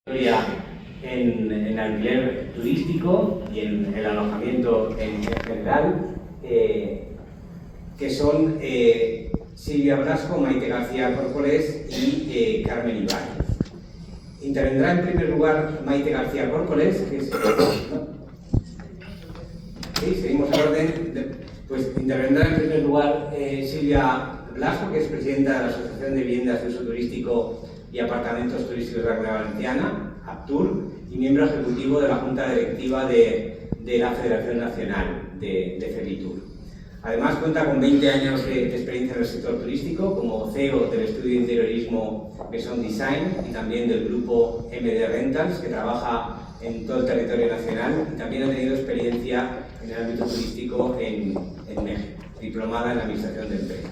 en alquiler turístico y en el alojamiento en general, que son Silvia Blasco, Maite García Córcoles y Carmen Ibáñez. Intervendrá en primer lugar Maite García Córcoles, que es... Sí, seguimos al orden. Pues intervendrá en primer lugar Silvia Blasco, que es presidenta de la Asociación de Viviendas de Uso Turístico y Apartamentos Turísticos de la Comunidad Valenciana, APTUR, y miembro ejecutivo de la Junta Directiva de la Federación Nacional de Ferritur. Además, cuenta con 20 años de experiencia en el sector turístico, como CEO del estudio de interiorismo Maison Design y también del grupo MD Rentals, que trabaja en todo el territorio nacional, y también ha tenido experiencia en el ámbito turístico en México, diplomada en Administración de Empresas.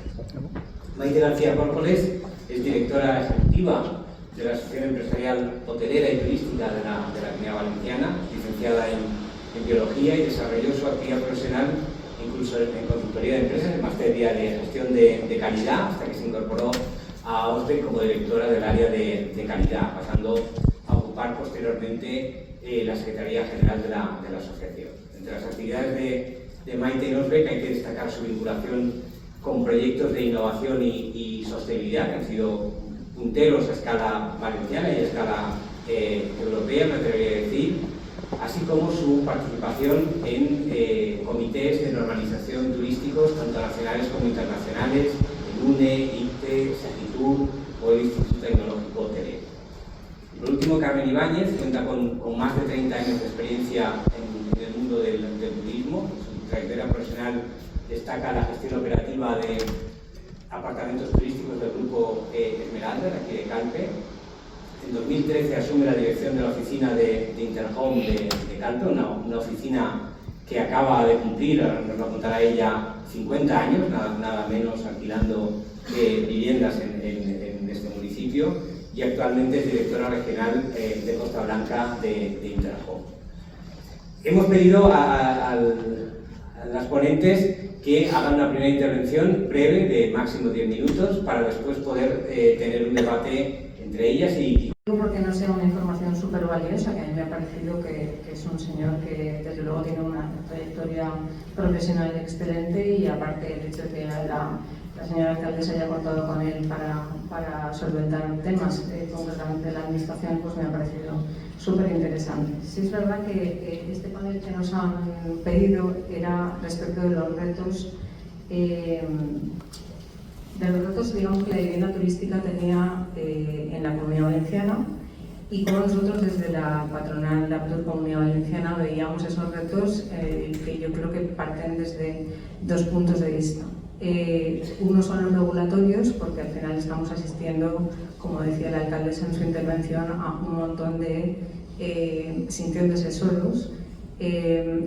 Maite García Córcoles es directora ejecutiva de la Asociación Empresarial Hotelera y Turística de la Comunidad Valenciana, licenciada en Biología, y desarrolló su actividad profesional incluso en consultoría de empresas, en materia de gestión de calidad, hasta que se incorporó a OSDE como directora del área de calidad, pasando a ocupar posteriormente la Secretaría General de la Asociación. Entre las actividades de Maite en OSDE hay que destacar su vinculación con proyectos de innovación y sostenibilidad, que han sido punteros a escala valenciana y a escala europea, me atrevería a decir, así como su participación en comités de normalización turísticos, tanto nacionales como internacionales, el UNE, ICTE, Segitur o el Instituto Tecnológico Hotelero. Y por último, Carmen Ibáñez cuenta con más de 30 años de experiencia en el mundo del turismo. Su trayectoria profesional destaca la gestión operativa de apartamentos turísticos del grupo Esmeralda, de aquí de Calpe. En 2013 asume la dirección de la oficina de Interhome de Calpe, una oficina que acaba de cumplir, ahora nos lo contará ella, 50 años, nada menos, alquilando viviendas en este municipio, y actualmente es directora regional de Costa Blanca de Interhome. Hemos pedido a las ponentes que hagan una primera intervención breve de máximo 10 minutos para después poder tener un debate entre ellas y... Porque no sea una información súper valiosa, que a mí me ha parecido que es un señor que desde luego tiene una trayectoria profesional excelente, y aparte el hecho de que la señora alcaldesa haya contado con él para solventar temas concretamente de la administración, pues me ha parecido súper interesante. Sí, es verdad que este panel que nos han pedido era respecto de los retos, digamos, que la vivienda turística tenía en la Comunidad Valenciana, y como nosotros desde la patronal de APTUR Comunidad Valenciana veíamos esos retos que yo creo que parten desde dos puntos de vista. Uno son los regulatorios, porque al final estamos asistiendo, como decía la alcaldesa en su intervención, a un montón de, sin de suelos,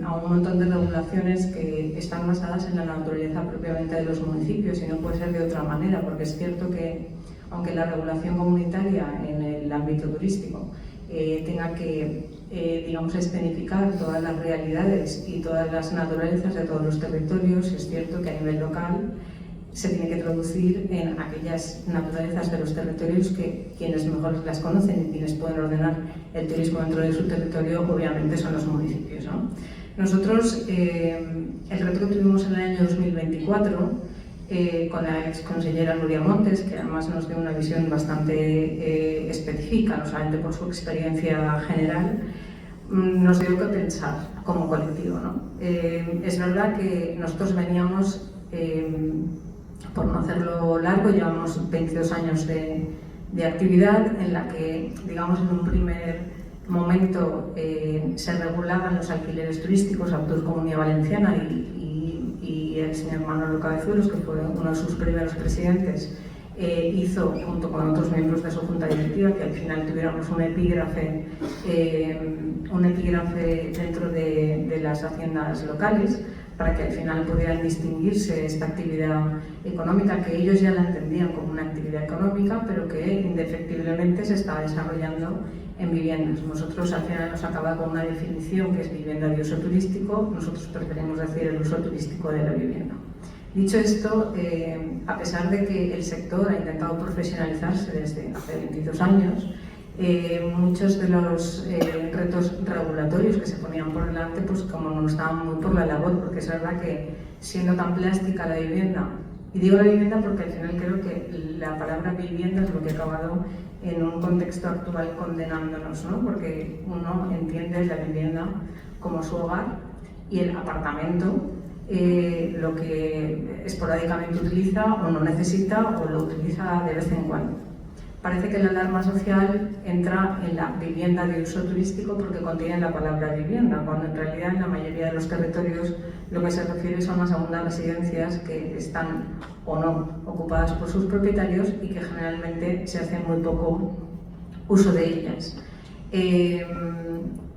a un montón de regulaciones que están basadas en la naturaleza propiamente de los municipios, y no puede ser de otra manera, porque es cierto que aunque la regulación comunitaria en el ámbito turístico tenga que digamos, escenificar todas las realidades y todas las naturalezas de todos los territorios, es cierto que a nivel local se tiene que traducir en aquellas naturalezas de los territorios que quienes mejor las conocen y quienes pueden ordenar el turismo dentro de su territorio obviamente son los municipios, ¿no? Nosotros, el reto que tuvimos en el año 2024 con la ex consellera Nuria Montes, que además nos dio una visión bastante específica, no solamente por su experiencia general, nos dio que pensar como colectivo, ¿no? Es verdad que nosotros veníamos, por no hacerlo largo, llevamos 22 años de actividad en la que, digamos, en un primer momento se regulaban los alquileres turísticos, APTUR Comunidad Valenciana y el señor Manolo Cabezuelos, que fue uno de sus primeros presidentes, hizo, junto con otros miembros de su junta directiva, que al final tuviéramos un epígrafe dentro de las haciendas locales, para que al final pudieran distinguirse esta actividad económica, que ellos ya la entendían como una actividad económica, pero que indefectiblemente se estaba desarrollando en viviendas. Nosotros al final nos acaba con una definición que es vivienda de uso turístico, nosotros preferimos decir el uso turístico de la vivienda. Dicho esto, a pesar de que el sector ha intentado profesionalizarse desde hace 22 años, Muchos de los retos regulatorios que se ponían por delante, pues como no estaban muy por la labor, porque es verdad que siendo tan plástica la vivienda, y digo la vivienda porque al final creo que la palabra vivienda es lo que ha acabado en un contexto actual condenándonos, ¿no? Porque uno entiende la vivienda como su hogar y el apartamento lo que esporádicamente utiliza o no necesita o lo utiliza de vez en cuando. Parece que la alarma social entra en la vivienda de uso turístico porque contiene la palabra vivienda, cuando en realidad en la mayoría de los territorios lo que se refiere son las segundas residencias que están o no ocupadas por sus propietarios y que generalmente se hace muy poco uso de ellas.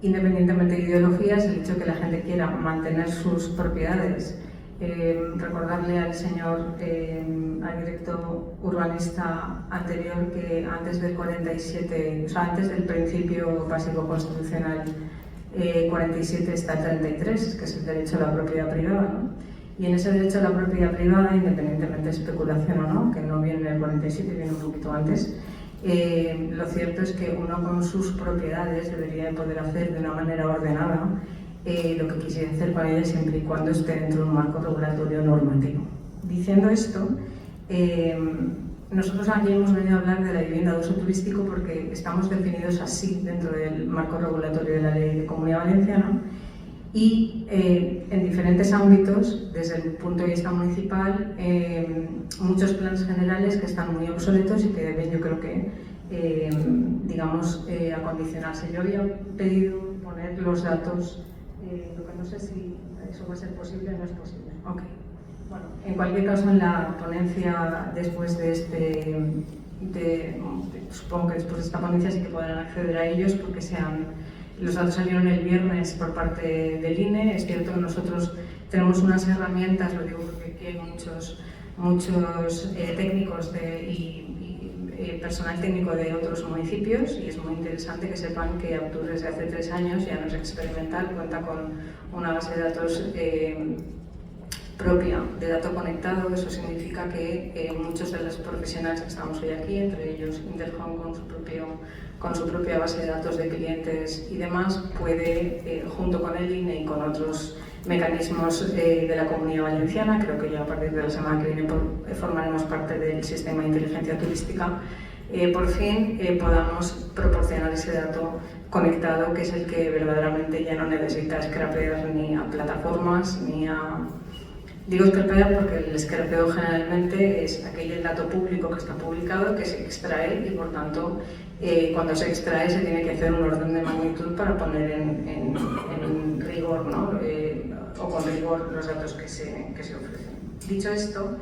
Independientemente de ideologías, el hecho de que la gente quiera mantener sus propiedades, recordarle al señor arquitecto urbanista anterior que antes del 47, o sea, antes del principio básico constitucional 47 está el 33, que es el derecho a la propiedad privada, ¿no? Y en ese derecho a la propiedad privada, independientemente de especulación o no, que no viene en el 47, viene un poquito antes, lo cierto es que uno con sus propiedades debería de poder hacer de una manera ordenada lo que quisiera hacer con ellas siempre y cuando esté dentro de un marco regulatorio normativo. Diciendo esto, nosotros aquí hemos venido a hablar de la vivienda de uso turístico porque estamos definidos así dentro del marco regulatorio de la Ley de Comunidad Valenciana y en diferentes ámbitos, desde el punto de vista municipal, muchos planes generales que están muy obsoletos y que deben, yo creo que, digamos, acondicionarse. Yo había pedido poner los datos, lo que no sé si eso va a ser posible o no es posible. Okay. Bueno, en cualquier caso, en la ponencia, después de supongo que después de esta ponencia sí que podrán acceder a ellos porque los datos salieron el viernes por parte del INE. Es cierto que nosotros tenemos unas herramientas, lo digo porque aquí hay muchos técnicos y personal técnico de otros municipios y es muy interesante que sepan que Aptur desde hace 3 años ya no es experimental, cuenta con una base de datos propia de dato conectado. Eso significa que muchos de los profesionales que estamos hoy aquí, entre ellos Interhome con su propia base de datos de clientes y demás, puede, junto con el INE y con otros mecanismos de la Comunidad Valenciana, creo que ya a partir de la semana que viene formaremos parte del sistema de inteligencia turística, por fin podamos proporcionar ese dato conectado, que es el que verdaderamente ya no necesita scrapear ni a plataformas ni a... Digo scrapear porque el scrapeo generalmente es aquel dato público que está publicado, que se extrae y por tanto cuando se extrae se tiene que hacer un orden de magnitud para poner en rigor, ¿no? O con rigor los datos que se ofrecen. Dicho esto,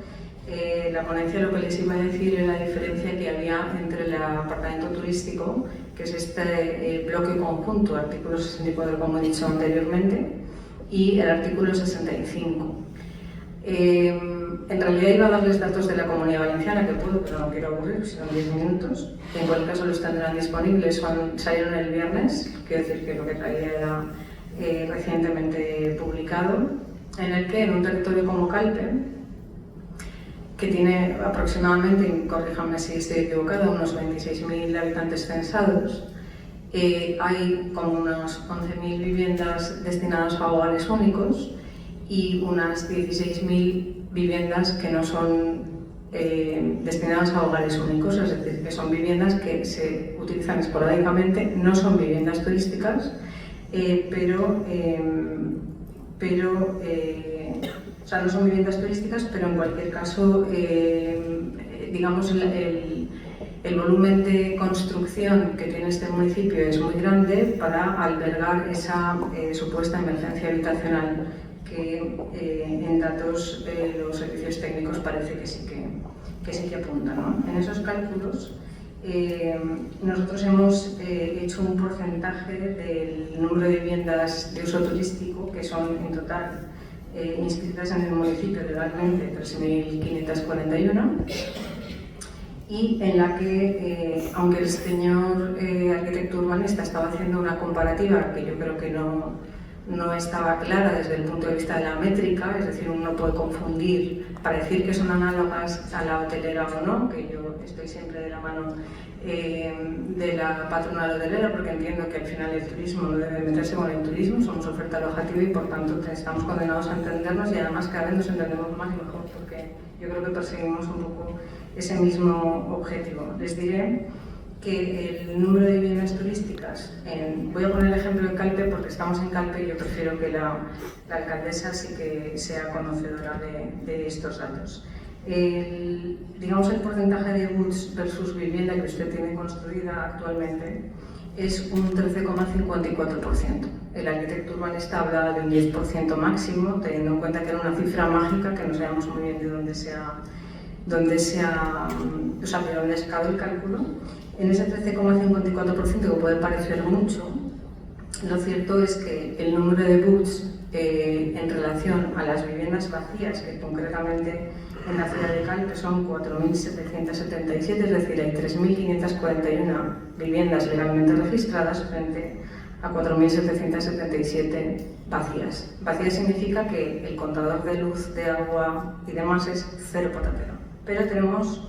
la ponencia lo que les iba a decir es la diferencia que había entre el apartamento turístico, que es este bloque conjunto, artículo 64, como he dicho anteriormente, y el artículo 65. En realidad iba a darles datos de la Comunidad Valenciana, que puedo, pero no quiero aburrir, son 10 minutos. En cualquier caso los tendrán disponibles, salieron el viernes, quiero decir que lo que traía era recientemente publicado, en el que en un territorio como Calpe, que tiene aproximadamente, corríjanme si estoy equivocada, unos 26.000 habitantes censados, hay como unos 11.000 viviendas destinadas a hogares únicos y unas 16.000 viviendas que no son destinadas a hogares únicos, es decir, que son viviendas que se utilizan esporádicamente, no son viviendas turísticas, o sea, no son viviendas turísticas, pero en cualquier caso, digamos, el volumen de construcción que tiene este municipio es muy grande para albergar esa supuesta emergencia habitacional que en datos de los servicios técnicos parece que sí que apuntan, ¿no? En esos cálculos nosotros hemos hecho un porcentaje del número de viviendas de uso turístico que son en total inscritas en el municipio legalmente 3.541 y en la que, aunque el señor arquitecto urbanista estaba haciendo una comparativa que yo creo que no no estaba clara desde el punto de vista de la métrica, es decir, uno puede confundir para decir que son análogas a la hotelera o no, que yo estoy siempre de la mano de la patronal hotelera, porque entiendo que al final el turismo no debe meterse con el turismo, somos oferta alojativa y por tanto estamos condenados a entendernos, y además cada vez nos entendemos más y mejor, porque yo creo que perseguimos un poco ese mismo objetivo. Les diré que el número de viviendas turísticas, voy a poner el ejemplo de Calpe porque estamos en Calpe y yo prefiero que la alcaldesa sí que sea conocedora de estos datos. Digamos el porcentaje de BUTS versus vivienda que usted tiene construida actualmente es un 13,54%. El arquitecto urbanista habla de un 10% máximo, teniendo en cuenta que era una cifra mágica que no sabemos muy bien de dónde se ha sacado el cálculo. En ese 13,54%, que puede parecer mucho, lo cierto es que el número de BUTS en relación a las viviendas vacías, que concretamente en la ciudad de Calpe son 4.777, es decir, hay 3.541 viviendas legalmente registradas frente a 4.777 vacías. Vacías significa que el contador de luz, de agua y demás es cero patatero. Pero tenemos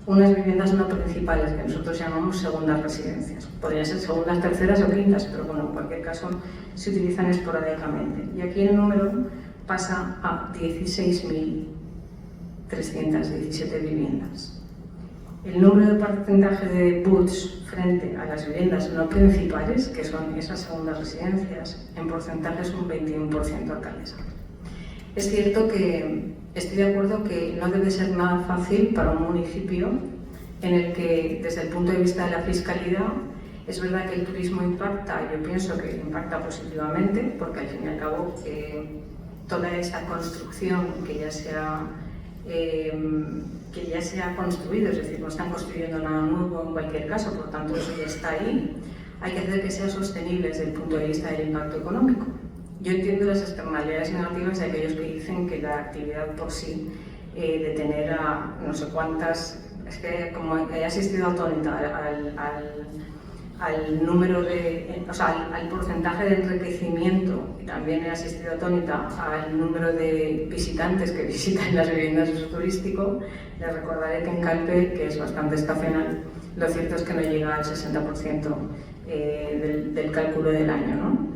unas viviendas no principales que nosotros llamamos segundas residencias. Podrían ser segundas, terceras o quintas, pero bueno, en cualquier caso se utilizan esporádicamente. Y aquí el número pasa a 16.317 viviendas. El número de porcentaje de BUTS frente a las viviendas no principales, que son esas segundas residencias, en porcentaje es un 21%, alcaldesa. Es cierto que estoy de acuerdo que no debe ser nada fácil para un municipio en el que, desde el punto de vista de la fiscalidad, es verdad que el turismo impacta, yo pienso que impacta positivamente, porque al fin y al cabo toda esa construcción que ya se ha construido, es decir, no están construyendo nada nuevo en cualquier caso, por tanto eso ya está ahí, hay que hacer que sea sostenible desde el punto de vista del impacto económico. Yo entiendo las externalidades negativas de aquellos que dicen que la actividad por sí, de tener a no sé cuántas, es que como he asistido atónita al número al porcentaje de enriquecimiento, y también he asistido atónita al número de visitantes que visitan las viviendas de uso turístico. Les recordaré que en Calpe, que es bastante estacional, lo cierto es que no llega al 60% del cálculo del año, ¿no?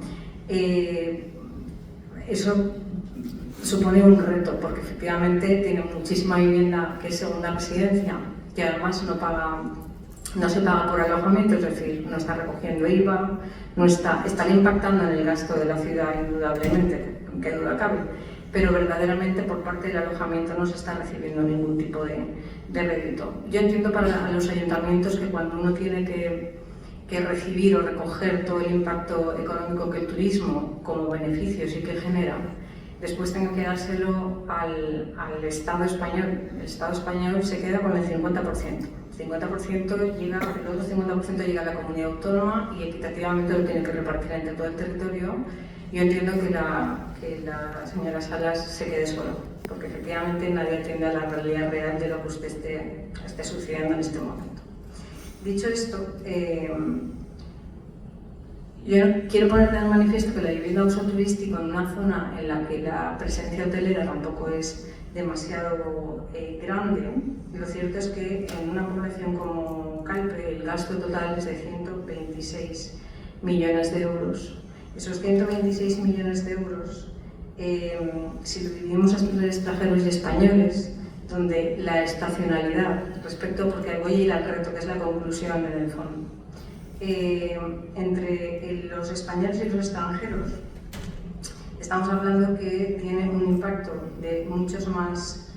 Eso supone un reto, porque efectivamente tiene muchísima vivienda que es segunda residencia, que además no se paga por alojamiento, es decir, no está recogiendo IVA, están impactando en el gasto de la ciudad indudablemente, que duda cabe, pero verdaderamente por parte del alojamiento no se está recibiendo ningún tipo de rédito. Yo entiendo para los ayuntamientos que cuando uno tiene que recibir o recoger todo el impacto económico que el turismo como beneficio sí que genera, después tenga que dárselo al Estado español. El Estado español se queda con el 50%. El 50% llega, el otro 50% llega a la comunidad autónoma y equitativamente lo tiene que repartir entre todo el territorio. Yo entiendo que la señora Salas se quede sola, porque efectivamente nadie atiende a la realidad real de lo que usted esté sucediendo en este momento. Dicho esto, yo quiero poner de manifiesto que la vivienda de uso turístico en una zona en la que la presencia hotelera tampoco es demasiado grande, lo cierto es que en una población como Calpe el gasto total es de 126 millones de euros. Esos 126 millones de euros, si lo dividimos entre extranjeros y españoles, donde la estacionalidad porque voy a ir al reto, que es la conclusión en el fondo, entre los españoles y los extranjeros, estamos hablando que tiene un impacto de muchos más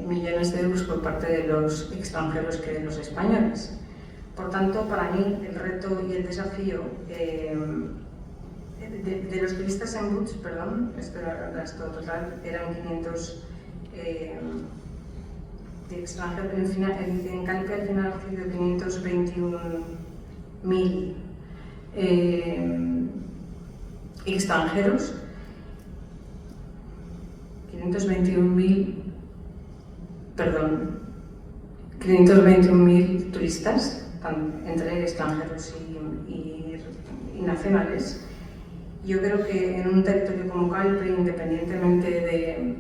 millones de euros por parte de los extranjeros que de los españoles. Por tanto, para mí el reto y el desafío de los turistas en BUTS, esto era el gasto total, eran 500 de extranjeros, en Calpe al final ha recibido 521.000 extranjeros, 521.000 turistas, entre extranjeros y nacionales. Yo creo que en un territorio como Calpe, independientemente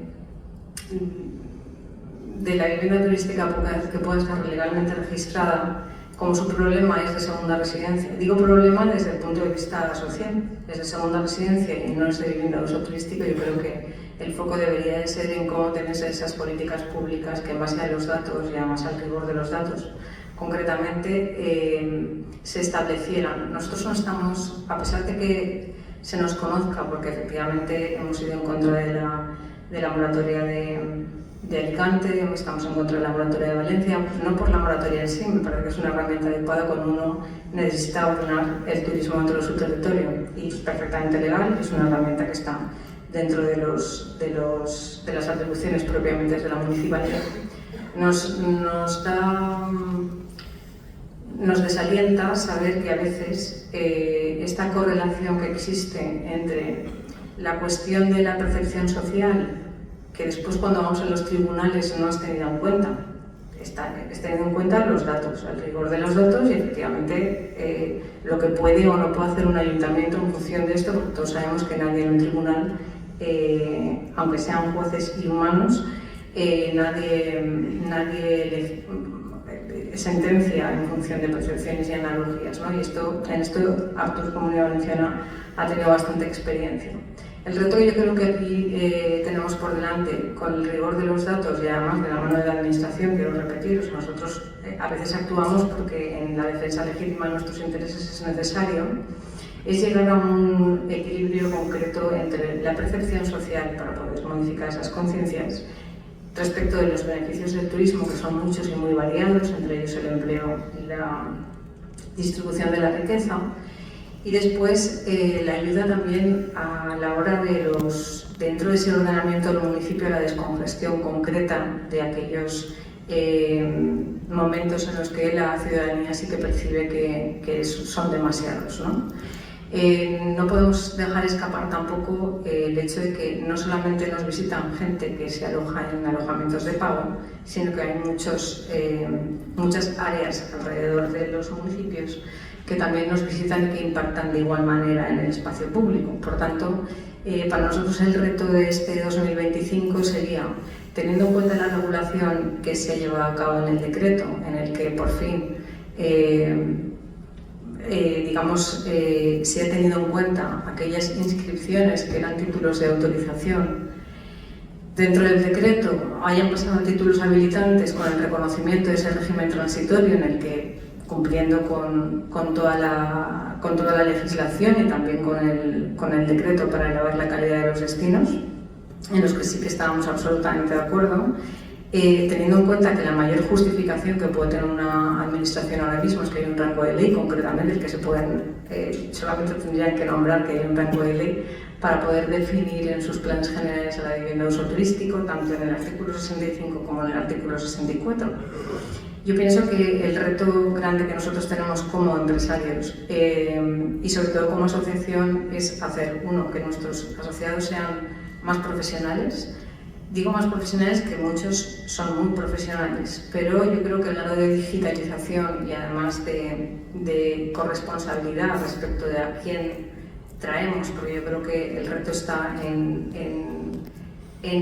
de la vivienda turística que pueda estar legalmente registrada, como su problema es de segunda residencia. Digo problema desde el punto de vista social, es de segunda residencia y no es de vivienda de uso turístico. Yo creo que el foco debería de ser en cómo tener esas políticas públicas que en base a los datos y además al rigor de los datos concretamente se establecieran. Nosotros no estamos, a pesar de que se nos conozca, porque efectivamente hemos ido en contra de la moratoria de Alicante, estamos en contra de la moratoria de Valencia, pues no por la moratoria en sí, me parece que es una herramienta adecuada cuando uno necesita ordenar el turismo dentro de su territorio y es perfectamente legal, es una herramienta que está dentro de las atribuciones propiamente de la municipalidad. Nos desalienta saber que a veces esta correlación que existe entre la cuestión de la percepción social, que después cuando vamos a los tribunales no es tenido en cuenta, es tenido en cuenta los datos, el rigor de los datos y efectivamente lo que puede o no puede hacer un ayuntamiento en función de esto, porque todos sabemos que nadie en un tribunal, aunque sean jueces y humanos, nadie sentencia en función de percepciones y analogías, ¿no? Y en esto Aptur Comunidad Valenciana ha tenido bastante experiencia. El reto que yo creo que aquí tenemos por delante, con el rigor de los datos y además de la mano de la administración, quiero repetir, nosotros a veces actuamos porque en la defensa legítima de nuestros intereses es necesario, es llegar a un equilibrio concreto entre la percepción social para poder modificar esas conciencias respecto de los beneficios del turismo, que son muchos y muy variados, entre ellos el empleo y la distribución de la riqueza, y después la ayuda también a la hora dentro de ese ordenamiento del municipio, la descongestión concreta de aquellos momentos en los que la ciudadanía sí que percibe que son demasiados, ¿no? No podemos dejar escapar tampoco el hecho de que no solamente nos visitan gente que se aloja en alojamientos de pago, sino que hay muchas áreas alrededor de los municipios que también nos visitan y que impactan de igual manera en el espacio público. Por tanto, para nosotros el reto de este 2025 sería, teniendo en cuenta la regulación que se ha llevado a cabo en el decreto, en el que por fin se ha tenido en cuenta aquellas inscripciones que eran títulos de autorización dentro del decreto, hayan pasado a títulos habilitantes con el reconocimiento de ese régimen transitorio en el que, cumpliendo con toda la legislación y también con el decreto para elevar la calidad de los destinos, en los que sí que estábamos absolutamente de acuerdo, teniendo en cuenta que la mayor justificación que puede tener una administración ahora mismo es que hay un rango de ley, concretamente el que solamente tendrían que nombrar que hay un rango de ley para poder definir en sus planes generales a la vivienda de uso turístico, tanto en el artículo 65 como en el artículo 64. Yo pienso que el reto grande que nosotros tenemos como empresarios y sobre todo como asociación es hacer, uno, que nuestros asociados sean más profesionales. Digo más profesionales que muchos son muy profesionales, pero yo creo que el grado de digitalización y además de corresponsabilidad respecto de a quién traemos, porque yo creo que el reto está en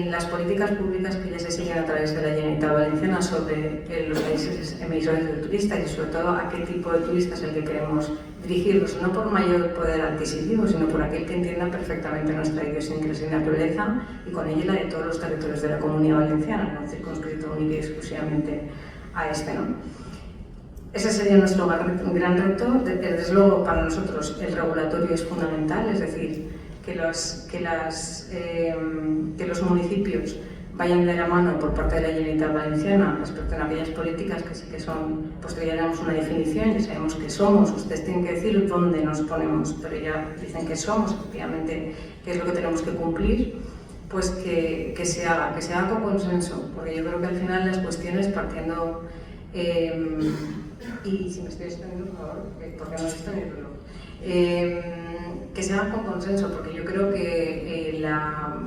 las políticas públicas que ya se siguen a través de la Generalitat Valenciana sobre los países emisores de turistas y sobre todo a qué tipo de turistas es el que queremos dirigirlos, no por mayor poder adquisitivo, sino por aquel que entienda perfectamente nuestra idiosincrasia y naturaleza y con ella la de todos los territorios de la Comunidad Valenciana, no circunscrito única y exclusivamente a este, ¿no? Ese sería nuestro gran reto. Desde luego, para nosotros el regulatorio es fundamental, es decir, que los municipios vayan de la mano por parte de la Generalitat Valenciana respecto a aquellas políticas que sí que son, pues que ya tenemos una definición, ya sabemos que somos, ustedes tienen que decir dónde nos ponemos, pero ya dicen que somos, efectivamente, qué es lo que tenemos que cumplir, pues que se haga con consenso, porque yo creo que al final las cuestiones partiendo, y si me estoy extendiendo, por favor, porque no estoy en el reloj, que se haga con consenso, porque yo creo que la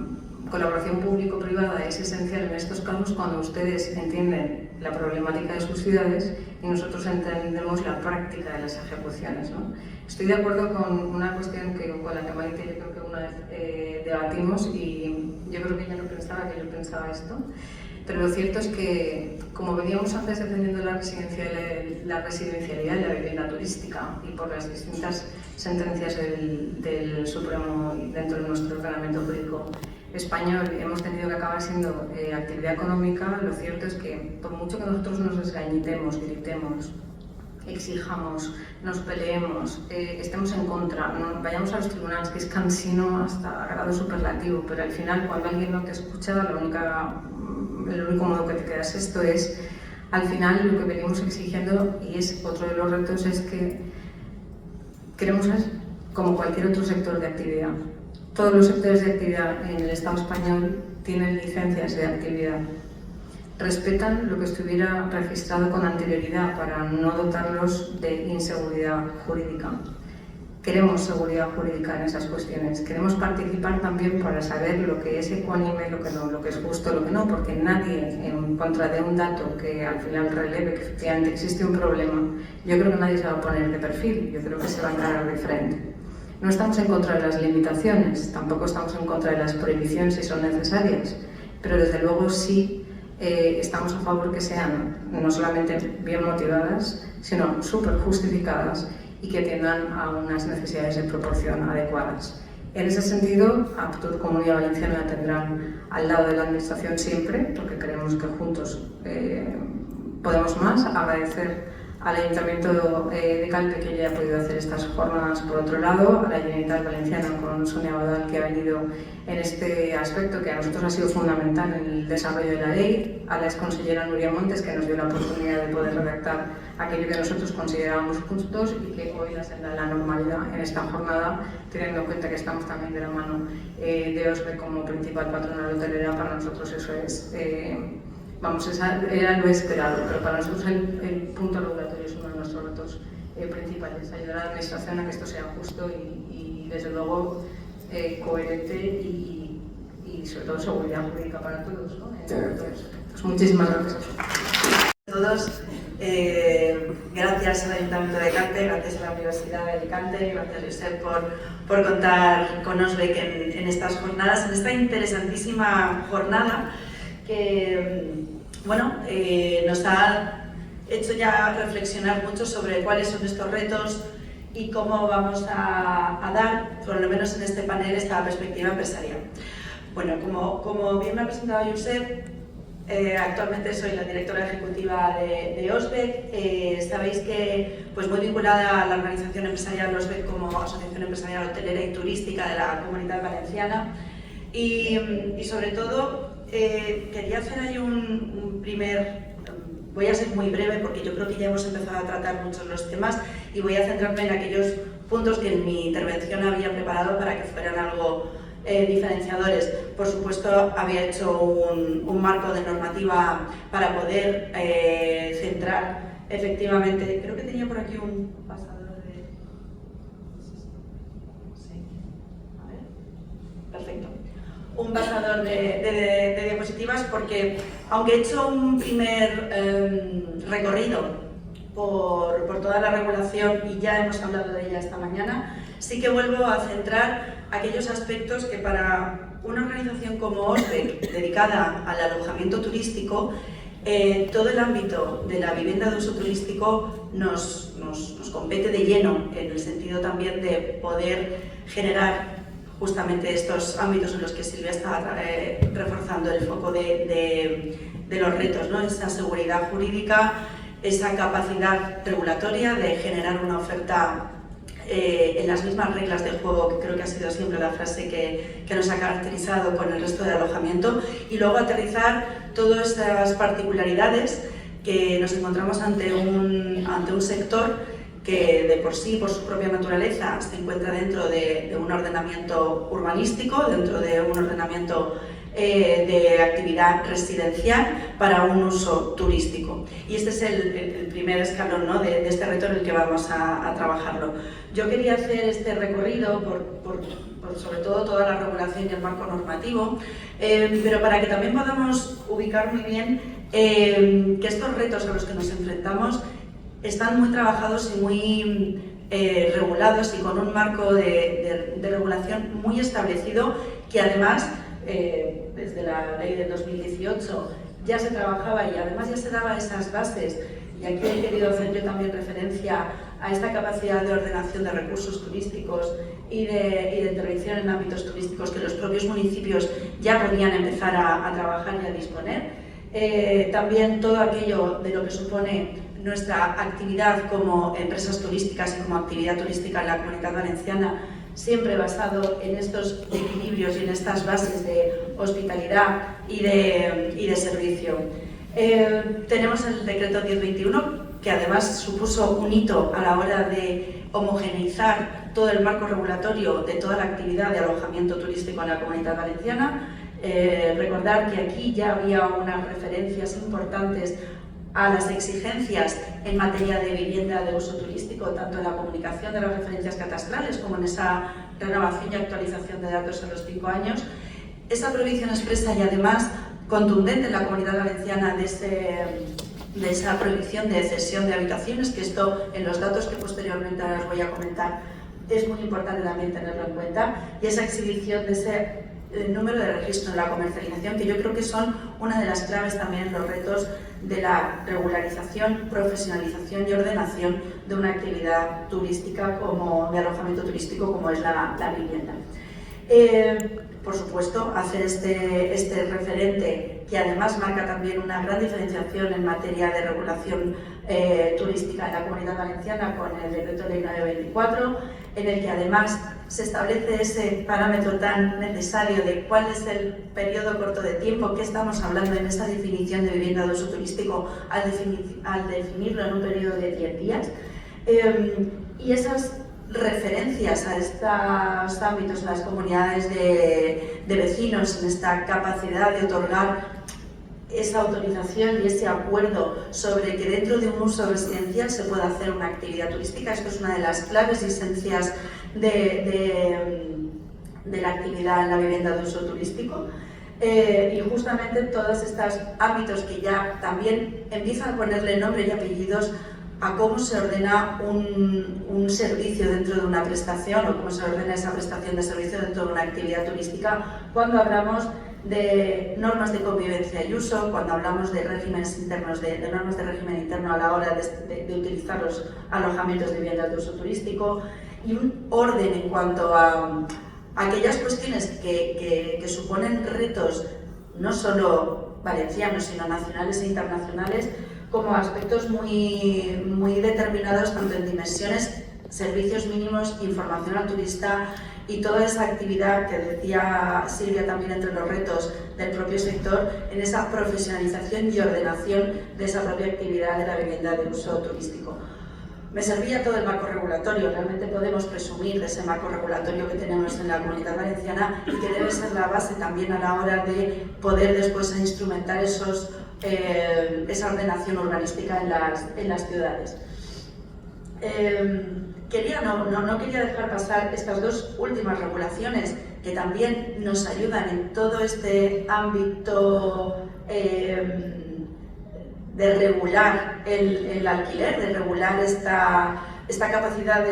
colaboración público-privada es esencial en estos casos cuando ustedes entienden la problemática de sus ciudades y nosotros entendemos la práctica de las ejecuciones, ¿no? Estoy de acuerdo con una cuestión con la que Maite yo creo que una vez debatimos y yo creo que ella no pensaba que yo pensaba esto, pero lo cierto es que, como veníamos antes defendiendo la residencialidad y la vivienda turística y por las distintas sentencias del Supremo dentro de nuestro ordenamiento jurídico español hemos tenido que acabar siendo actividad económica, lo cierto es que por mucho que nosotros nos desgañitemos, gritemos, exijamos, nos peleemos, estemos en contra, ¿no? Vayamos a los tribunales, que es cansino hasta grado superlativo, pero al final cuando alguien no te escucha, el único modo que te queda es esto, es al final lo que venimos exigiendo, y es otro de los retos, es que queremos ser como cualquier otro sector de actividad. Todos los sectores de actividad en el Estado español tienen licencias de actividad. Respetan lo que estuviera registrado con anterioridad para no dotarlos de inseguridad jurídica. Queremos seguridad jurídica en esas cuestiones. Queremos participar también para saber lo que es ecuánime, lo que no, lo que es justo, lo que no, porque nadie, en contra de un dato que al final releve que efectivamente existe un problema, yo creo que nadie se va a poner de perfil, yo creo que se va a encarar de frente. No estamos en contra de las limitaciones, tampoco estamos en contra de las prohibiciones si son necesarias, pero desde luego sí estamos a favor que sean no solamente bien motivadas, sino súper justificadas y que atiendan a unas necesidades de proporción adecuadas. En ese sentido, Aptur Comunidad Valenciana la tendrán al lado de la Administración siempre, porque creemos que juntos podemos más. Agradecer al Ayuntamiento de Calpe que ya haya podido hacer estas jornadas por otro lado, a la Generalitat Valenciana con Sonia Badal que ha venido en este aspecto que a nosotros ha sido fundamental en el desarrollo de la ley, a la exconsellera Nuria Montes que nos dio la oportunidad de poder redactar aquello que nosotros considerábamos justos y que hoy nos da la normalidad en esta jornada, teniendo en cuenta que estamos también de la mano de OSBE como principal patronal hotelera. Para nosotros eso es era lo esperado, pero para nosotros el punto regulatorio es uno de nuestros retos principales, ayudar a la Administración a que esto sea justo y desde luego coherente y sobre todo seguridad jurídica para todos, ¿no? Pues muchísimas gracias a todos. Gracias al Ayuntamiento de Calpe, gracias a la Universidad de Alicante, gracias a usted por contar con OSBEC en estas jornadas, en esta interesantísima jornada que nos ha hecho ya reflexionar mucho sobre cuáles son estos retos y cómo vamos a dar, por lo menos en este panel, esta perspectiva empresarial. Bueno, como bien me ha presentado Josep, actualmente soy la directora ejecutiva de OSBEC. Sabéis que muy vinculada a la organización empresarial OSBEC como Asociación Empresarial Hotelera y Turística de la Comunidad Valenciana y sobre todo quería hacer ahí un primer... Voy a ser muy breve porque yo creo que ya hemos empezado a tratar muchos los temas y voy a centrarme en aquellos puntos que en mi intervención había preparado para que fueran algo diferenciadores. Por supuesto, había hecho un marco de normativa para poder centrar efectivamente... Creo que tenía por aquí un pasador de... Sí. A ver. Perfecto. Un pasador de diapositivas porque, aunque he hecho un primer recorrido por toda la regulación y ya hemos hablado de ella esta mañana, sí que vuelvo a centrar aquellos aspectos que para una organización como OSBEC, dedicada al alojamiento turístico, todo el ámbito de la vivienda de uso turístico nos compete de lleno, en el sentido también de poder generar justamente estos ámbitos en los que Silvia está reforzando el foco de los retos, ¿no? Esa seguridad jurídica, esa capacidad regulatoria de generar una oferta en las mismas reglas de juego, que creo que ha sido siempre la frase que nos ha caracterizado con el resto de alojamiento, y luego aterrizar todas esas particularidades que nos encontramos ante un sector que de por sí, por su propia naturaleza, se encuentra dentro de un ordenamiento urbanístico, dentro de un ordenamiento de actividad residencial para un uso turístico. Y este es el primer escalón, ¿no?, de este reto en el que vamos a trabajarlo. Yo quería hacer este recorrido por sobre todo toda la regulación y el marco normativo, pero para que también podamos ubicar muy bien que estos retos a los que nos enfrentamos están muy trabajados y muy regulados y con un marco de regulación muy establecido, que además desde la ley del 2018 ya se trabajaba y además ya se daba esas bases. Y aquí he querido hacer yo también referencia a esta capacidad de ordenación de recursos turísticos y de intervención en ámbitos turísticos que los propios municipios ya podían empezar a trabajar y a disponer. También todo aquello de lo que supone nuestra actividad como empresas turísticas y como actividad turística en la Comunidad Valenciana, siempre basado en estos equilibrios y en estas bases de hospitalidad y de servicio. Tenemos el decreto 1021, que además supuso un hito a la hora de homogeneizar todo el marco regulatorio de toda la actividad de alojamiento turístico en la Comunidad Valenciana. Recordar que aquí ya había unas referencias importantes a las exigencias en materia de vivienda de uso turístico, tanto en la comunicación de las referencias catastrales como en esa renovación y actualización de datos a los 5 años. Esa prohibición expresa y además contundente en la Comunidad Valenciana de esa prohibición de cesión de habitaciones, que esto en los datos que posteriormente les voy a comentar es muy importante también tenerlo en cuenta, y esa exhibición de ese número de registro en la comercialización, que yo creo que son una de las claves también en los retos de la regularización, profesionalización y ordenación de una actividad turística como de alojamiento turístico como es la vivienda. Por supuesto, hacer este referente que además marca también una gran diferenciación en materia de regulación turística en la Comunidad Valenciana con el Decreto Ley 924, en el que además se establece ese parámetro tan necesario de cuál es el periodo corto de tiempo, que estamos hablando en esa definición de vivienda de uso turístico al definirlo en un periodo de 10 días. Y esas referencias a estos ámbitos, a las comunidades de vecinos, en esta capacidad de otorgar esa autorización y ese acuerdo sobre que dentro de un uso residencial se pueda hacer una actividad turística. Esto es una de las claves y esencias de la actividad en la vivienda de uso turístico. Y justamente todos estos ámbitos que ya también empiezan a ponerle nombre y apellidos a cómo se ordena un servicio dentro de una prestación o cómo se ordena esa prestación de servicio dentro de una actividad turística, cuando hablamos de normas de convivencia y uso, cuando hablamos de regímenes internos, de normas de régimen interno a la hora de utilizar los alojamientos de viviendas de uso turístico, y un orden en cuanto a aquellas cuestiones que suponen retos no solo valencianos, sino nacionales e internacionales, como aspectos muy determinados tanto en dimensiones, servicios mínimos, información al turista y toda esa actividad que decía Silvia también entre los retos del propio sector en esa profesionalización y ordenación de esa propia actividad de la vivienda de uso turístico. Me servía todo el marco regulatorio, realmente podemos presumir de ese marco regulatorio que tenemos en la Comunidad Valenciana y que debe ser la base también a la hora de poder después instrumentar esa ordenación urbanística en las ciudades. No quería dejar pasar estas dos últimas regulaciones que también nos ayudan en todo este ámbito de regular el alquiler, de regular esta capacidad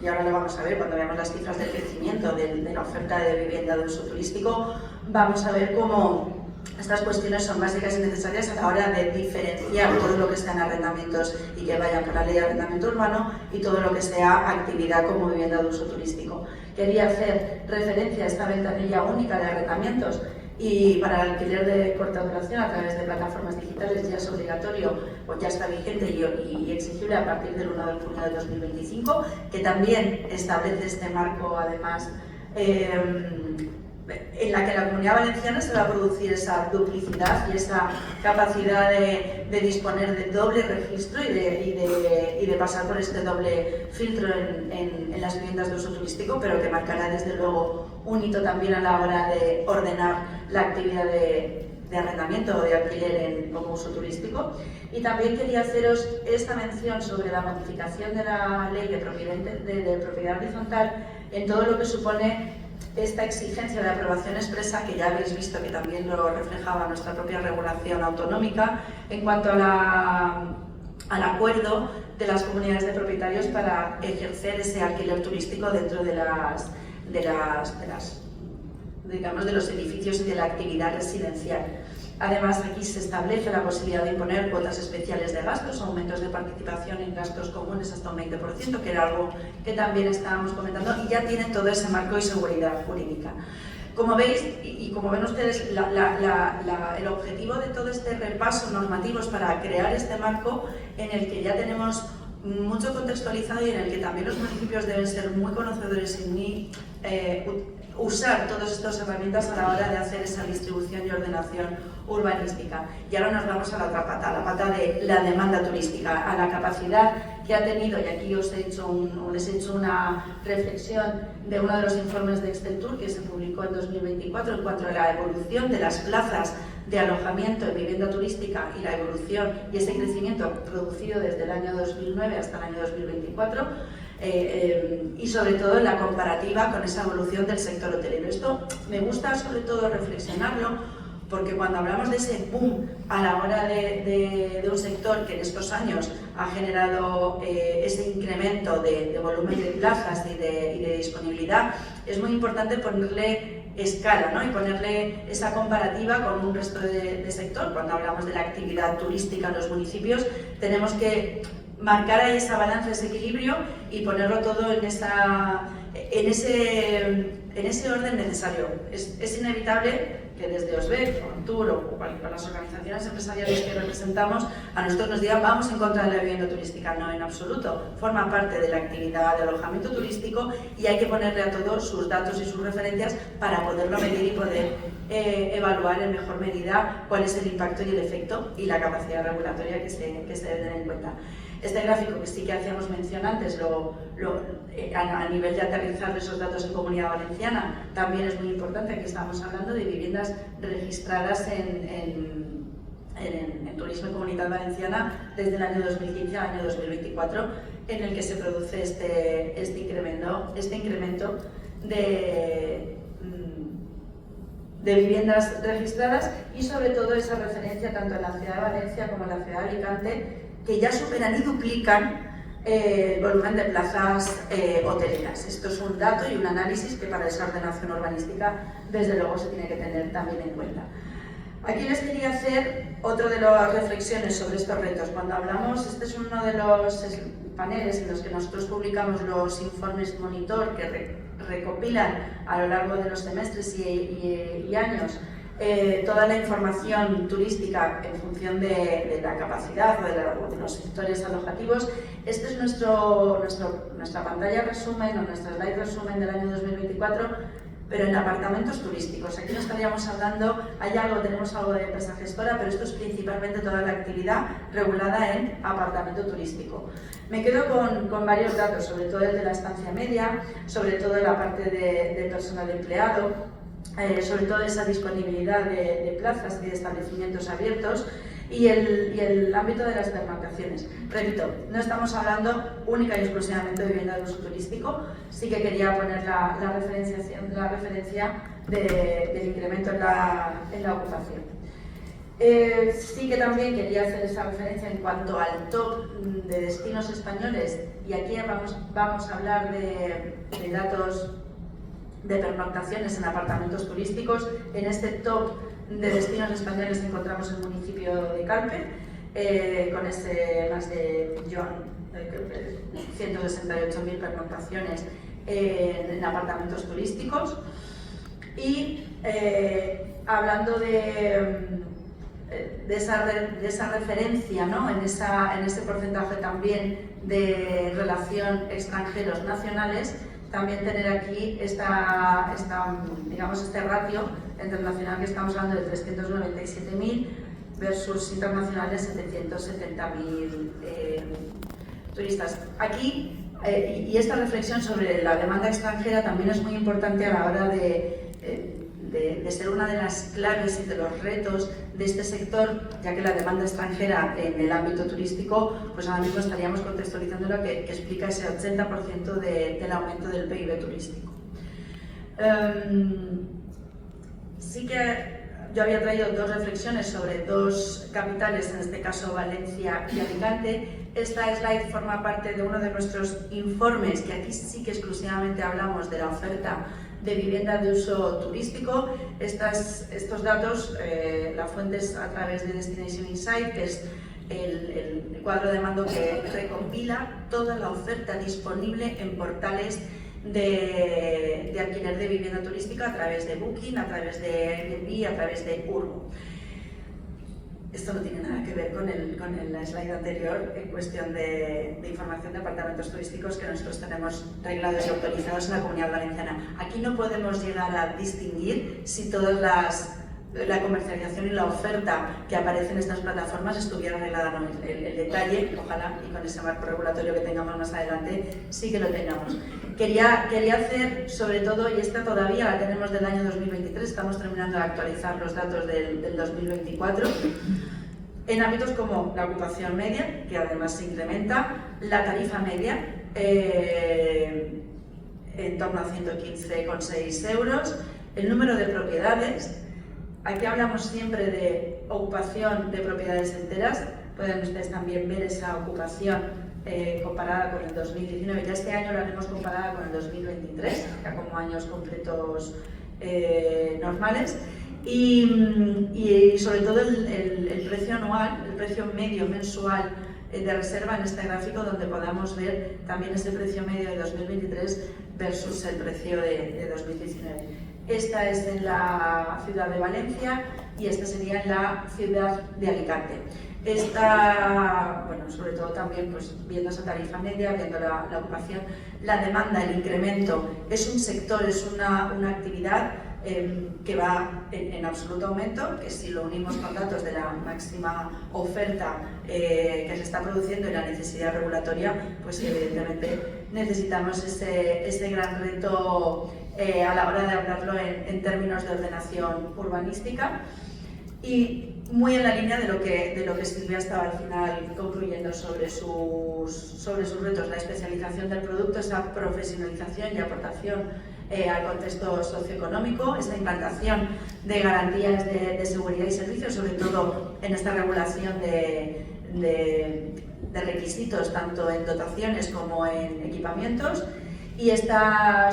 y ahora lo vamos a ver cuando veamos las cifras del crecimiento de la oferta de vivienda de uso turístico, vamos a ver cómo estas cuestiones son básicas y necesarias a la hora de diferenciar todo lo que sean arrendamientos y que vayan por la ley de arrendamiento urbano y todo lo que sea actividad como vivienda de uso turístico. Quería hacer referencia a esta ventanilla única de arrendamientos y para el alquiler de corta duración a través de plataformas digitales ya es obligatorio, pues ya está vigente y exigible a partir del 1 de junio de 2025, que también establece este marco además en la que en la Comunidad Valenciana se va a producir esa duplicidad y esa capacidad de disponer de doble registro y de pasar por este doble filtro en las viviendas de uso turístico, pero que marcará desde luego un hito también a la hora de ordenar la actividad de arrendamiento o de alquiler como uso turístico. Y también quería haceros esta mención sobre la modificación de la ley de propiedad horizontal en todo lo que supone esta exigencia de aprobación expresa, que ya habéis visto que también lo reflejaba nuestra propia regulación autonómica, en cuanto al acuerdo de las comunidades de propietarios para ejercer ese alquiler turístico dentro de los edificios y de la actividad residencial. Además, aquí se establece la posibilidad de imponer cuotas especiales de gastos, aumentos de participación en gastos comunes hasta un 20%, que era algo que también estábamos comentando, y ya tienen todo ese marco y seguridad jurídica. Como veis, y como ven ustedes, el objetivo de todo este repaso normativo es para crear este marco en el que ya tenemos mucho contextualizado y en el que también los municipios deben ser muy conocedores y muy usar todas estas herramientas a la hora de hacer esa distribución y ordenación urbanística. Y ahora nos vamos a la otra pata, la pata de la demanda turística, a la capacidad que ha tenido, y aquí les he hecho una reflexión de uno de los informes de Exceltur que se publicó en 2024 en cuanto a la evolución de las plazas de alojamiento en vivienda turística y la evolución y ese crecimiento producido desde el año 2009 hasta el año 2024, y sobre todo en la comparativa con esa evolución del sector hotelero. Esto me gusta sobre todo reflexionarlo, porque cuando hablamos de ese boom a la hora de un sector que en estos años ha generado ese incremento de volumen de plazas y de disponibilidad, es muy importante ponerle escala, ¿no? Y ponerle esa comparativa con un resto de sector. Cuando hablamos de la actividad turística en los municipios, tenemos que marcar ahí esa balanza, ese equilibrio y ponerlo todo en ese orden necesario. Es inevitable que desde OSBEC, Fontur o las organizaciones empresariales que representamos, a nosotros nos digan vamos en contra de la vivienda turística. No, en absoluto. Forma parte de la actividad de alojamiento turístico y hay que ponerle a todos sus datos y sus referencias para poderlo medir y poder evaluar en mejor medida cuál es el impacto y el efecto y la capacidad regulatoria que se debe tener en cuenta. Este gráfico que sí que hacíamos mención antes, a nivel de aterrizar esos datos en Comunidad Valenciana, también es muy importante. Aquí estamos hablando de viviendas registradas en Turismo y Comunidad Valenciana desde el año 2015 al año 2024, en el que se produce este incremento de viviendas registradas y sobre todo esa referencia tanto en la ciudad de Valencia como en la ciudad de Alicante, que ya superan y duplican el volumen de plazas hoteleras. Esto es un dato y un análisis que para esa ordenación urbanística desde luego se tiene que tener también en cuenta. Aquí les quería hacer otra de las reflexiones sobre estos retos. Cuando hablamos, este es uno de los paneles en los que nosotros publicamos los informes monitor que recopilan a lo largo de los semestres y años toda la información turística en función de la capacidad o de los sectores alojativos. Esta es nuestra pantalla resumen o nuestra slide resumen del año 2024, pero en apartamentos turísticos. Aquí no estaríamos hablando, tenemos algo de empresa gestora, pero esto es principalmente toda la actividad regulada en apartamento turístico. Me quedo con varios datos, sobre todo el de la estancia media, sobre todo la parte de personal empleado, sobre todo esa disponibilidad de plazas y de establecimientos abiertos y el ámbito de las pernoctaciones. Repito, no estamos hablando única y exclusivamente de vivienda de uso turístico, sí que quería poner la referencia del incremento en la ocupación. Sí que también quería hacer esa referencia en cuanto al top de destinos españoles, y aquí vamos a hablar de datos de pernoctaciones en apartamentos turísticos. En este top de destinos españoles encontramos el municipio de Calpe, con ese más de 168.000 pernoctaciones en apartamentos turísticos. Y hablando de esa referencia, ¿no? en ese porcentaje también de relación extranjeros nacionales, también tener aquí digamos, este ratio internacional que estamos hablando de 397.000 versus internacionales 770.000 turistas. Aquí, y esta reflexión sobre la demanda extranjera también es muy importante a la hora de ser una de las claves y de los retos de este sector, ya que la demanda extranjera en el ámbito turístico, pues ahora mismo estaríamos contextualizando lo que explica ese 80% del aumento del PIB turístico. Sí que yo había traído dos reflexiones sobre dos capitales, en este caso Valencia y Alicante. Esta slide forma parte de uno de nuestros informes, que aquí sí que exclusivamente hablamos de la oferta de vivienda de uso turístico. Estos datos, la fuente es a través de Destination Insight, que es el cuadro de mando que recompila toda la oferta disponible en portales de alquiler de vivienda turística a través de Booking, a través de Airbnb, a través de Urbo. Esto no tiene nada que ver con la slide anterior en cuestión de información de apartamentos turísticos que nosotros tenemos reglados y autorizados en la Comunidad Valenciana. Aquí no podemos llegar a distinguir si todas la comercialización y la oferta que aparece en estas plataformas estuviera arreglada o no. El detalle, ojalá, y con ese marco regulatorio que tengamos más adelante, sí que lo tengamos. Quería hacer, sobre todo, y esta todavía la tenemos del año 2023, estamos terminando de actualizar los datos del 2024, en ámbitos como la ocupación media, que además se incrementa, la tarifa media, en torno a 115,6 euros, el número de propiedades. Aquí hablamos siempre de ocupación de propiedades enteras. Pueden ustedes también ver esa ocupación comparada con el 2019. Ya este año la haremos comparada con el 2023, ya como años completos normales. Y sobre todo el precio anual, el precio medio mensual de reserva en este gráfico, donde podamos ver también ese precio medio de 2023 versus el precio de 2019. Esta es en la ciudad de Valencia y esta sería en la ciudad de Alicante. Esta, bueno, sobre todo también pues, viendo esa tarifa media, viendo la ocupación, la demanda, el incremento, es un sector, es una actividad que va en absoluto aumento, que si lo unimos con datos de la máxima oferta que se está produciendo y la necesidad regulatoria, pues evidentemente necesitamos ese gran reto a la hora de hablarlo en términos de ordenación urbanística. Y muy en la línea de lo que Silvia estaba al final concluyendo sobre sus retos, la especialización del producto, esa profesionalización y aportación al contexto socioeconómico, esa implantación de garantías de seguridad y servicios, sobre todo en esta regulación de requisitos, tanto en dotaciones como en equipamientos, y esta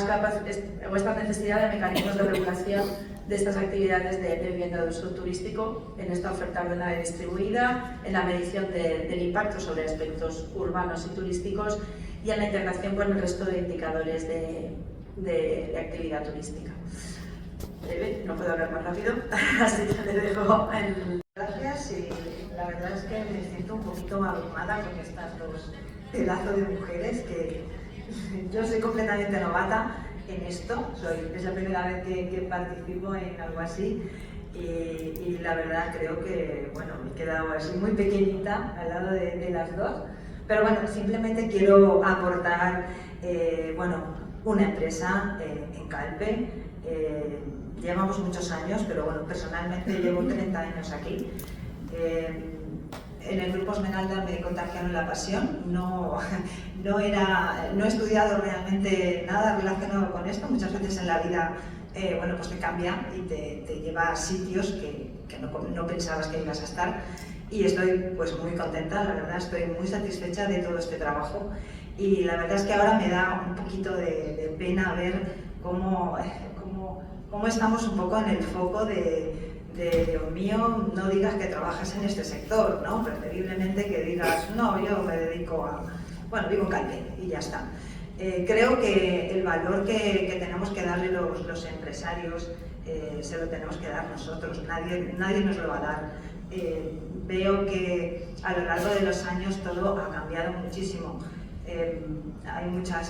necesidad de mecanismos de regulación de estas actividades de vivienda de uso turístico en esta oferta ordenada y distribuida, en la medición del impacto sobre aspectos urbanos y turísticos y en la integración con el resto de indicadores de actividad turística. No puedo hablar más rápido, así que le dejo el... Gracias, y la verdad es que me siento un poquito abrumada con estas dos pedazos de mujeres que yo soy completamente novata en esto, es la primera vez que participo en algo así y la verdad creo que bueno, me he quedado así muy pequeñita al lado de las dos, pero bueno, simplemente quiero aportar bueno, una empresa en Calpe, llevamos muchos años, pero bueno, personalmente llevo 30 años aquí. En el Grupo Esmeralda me contagiaron la pasión, no he estudiado realmente nada relacionado con esto. Muchas veces en la vida bueno, pues te cambia y te lleva a sitios que no pensabas que ibas a estar, y estoy pues muy contenta, la verdad estoy muy satisfecha de todo este trabajo, y la verdad es que ahora me da un poquito de pena ver cómo estamos un poco en el foco de Dios mío, no digas que trabajas en este sector, ¿no? Preferiblemente que digas, no, yo me dedico a... Bueno, vivo en Calpe y ya está. Creo que el valor que tenemos que darle los empresarios se lo tenemos que dar nosotros, nadie nos lo va a dar. Veo que a lo largo de los años todo ha cambiado muchísimo. hay muchas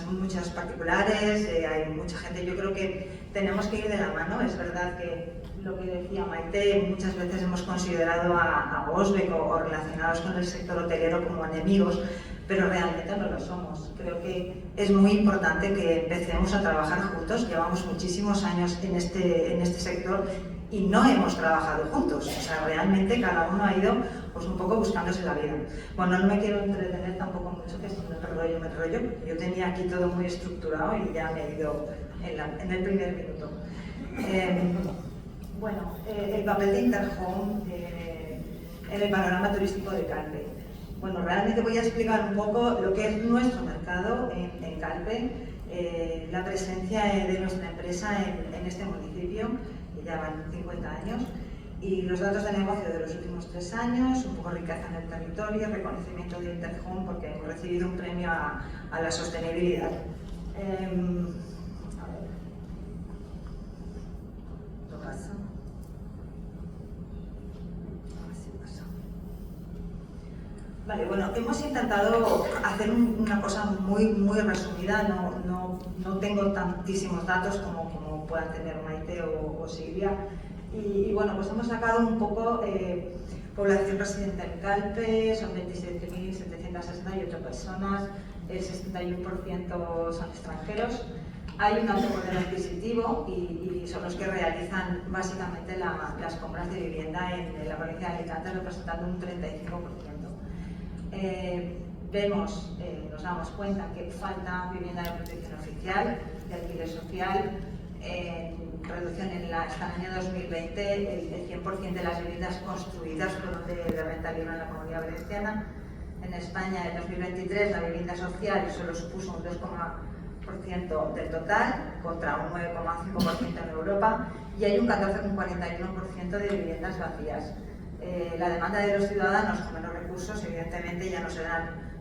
particulares, hay mucha gente. Yo creo que tenemos que ir de la mano. Es verdad que lo que decía Maite, muchas veces hemos considerado a Osbeck o relacionados con el sector hotelero como enemigos, pero realmente no lo somos. Creo que es muy importante que empecemos a trabajar juntos. Llevamos muchísimos años en este sector y no hemos trabajado juntos. O sea, realmente cada uno ha ido pues un poco buscándose la vida. Bueno, no me quiero entretener tampoco mucho, que si me enrollo. Yo tenía aquí todo muy estructurado y ya me he ido en el primer minuto. Bueno, el papel de Interhome en el panorama turístico de Calpe. Bueno, realmente voy a explicar un poco lo que es nuestro mercado en Calpe, la presencia de nuestra empresa en este municipio, que ya van 50 años, y los datos de negocio de los últimos 3 años, un poco riqueza en el territorio, reconocimiento de Interhome porque hemos recibido un premio a la sostenibilidad. A ver, ¿esto pasa? Vale, bueno, hemos intentado hacer una cosa muy resumida, no tengo tantísimos datos como puedan tener Maite o Silvia, y bueno, pues hemos sacado un poco población residente en Calpe, son 27.768 personas, el 61% son extranjeros. Hay un alto poder adquisitivo y son los que realizan básicamente las compras de vivienda en la provincia de Alicante, representando un 35%. Nos damos cuenta que falta vivienda de protección oficial, de alquiler social. Reducción hasta el año 2020, el 100% de las viviendas construidas fueron de renta libre en la Comunidad Valenciana. En España, en 2023, la vivienda social solo supuso un 2,% del total, contra un 9,5% en Europa, y hay un 14,41% de viviendas vacías. La demanda de los ciudadanos con menos recursos, evidentemente, ya no se dan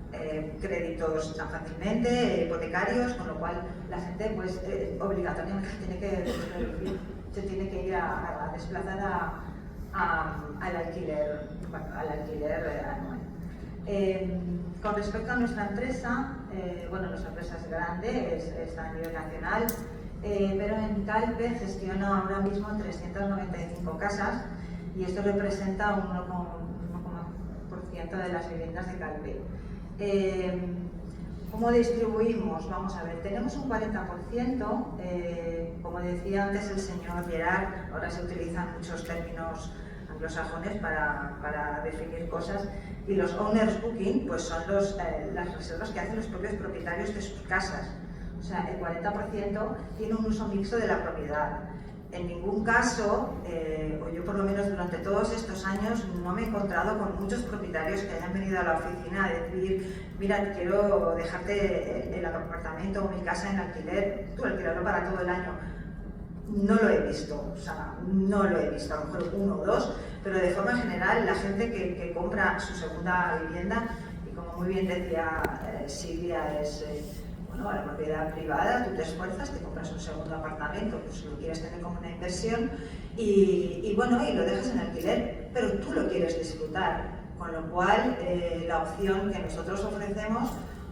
créditos tan fácilmente, hipotecarios, con lo cual la gente pues, obligatoriamente se tiene que ir a desplazar al alquiler anual. Con respecto a nuestra empresa, bueno, nuestra empresa es grande, está a nivel nacional, pero en Calpe gestiona ahora mismo 395 casas y esto representa un 1,1% de las viviendas de Calpe. ¿Cómo distribuimos? Vamos a ver, tenemos un 40%, como decía antes el señor Gerard, ahora se utilizan muchos términos anglosajones para definir cosas, y los owners booking pues son las reservas que hacen los propios propietarios de sus casas. O sea, el 40% tiene un uso mixto de la propiedad. En ningún caso, o yo por lo menos durante todos estos años, no me he encontrado con muchos propietarios que hayan venido a la oficina a decir: mira, quiero dejarte el apartamento o mi casa en alquiler, tú alquilarlo para todo el año. No lo he visto, o sea, no lo he visto, a lo mejor uno o dos, pero de forma general la gente que compra su segunda vivienda, y como muy bien decía Silvia, es la propiedad privada, tú te esfuerzas, te compras un segundo apartamento, pues lo quieres tener como una inversión y lo dejas en alquiler, pero tú lo quieres disfrutar, con lo cual la opción que nosotros ofrecemos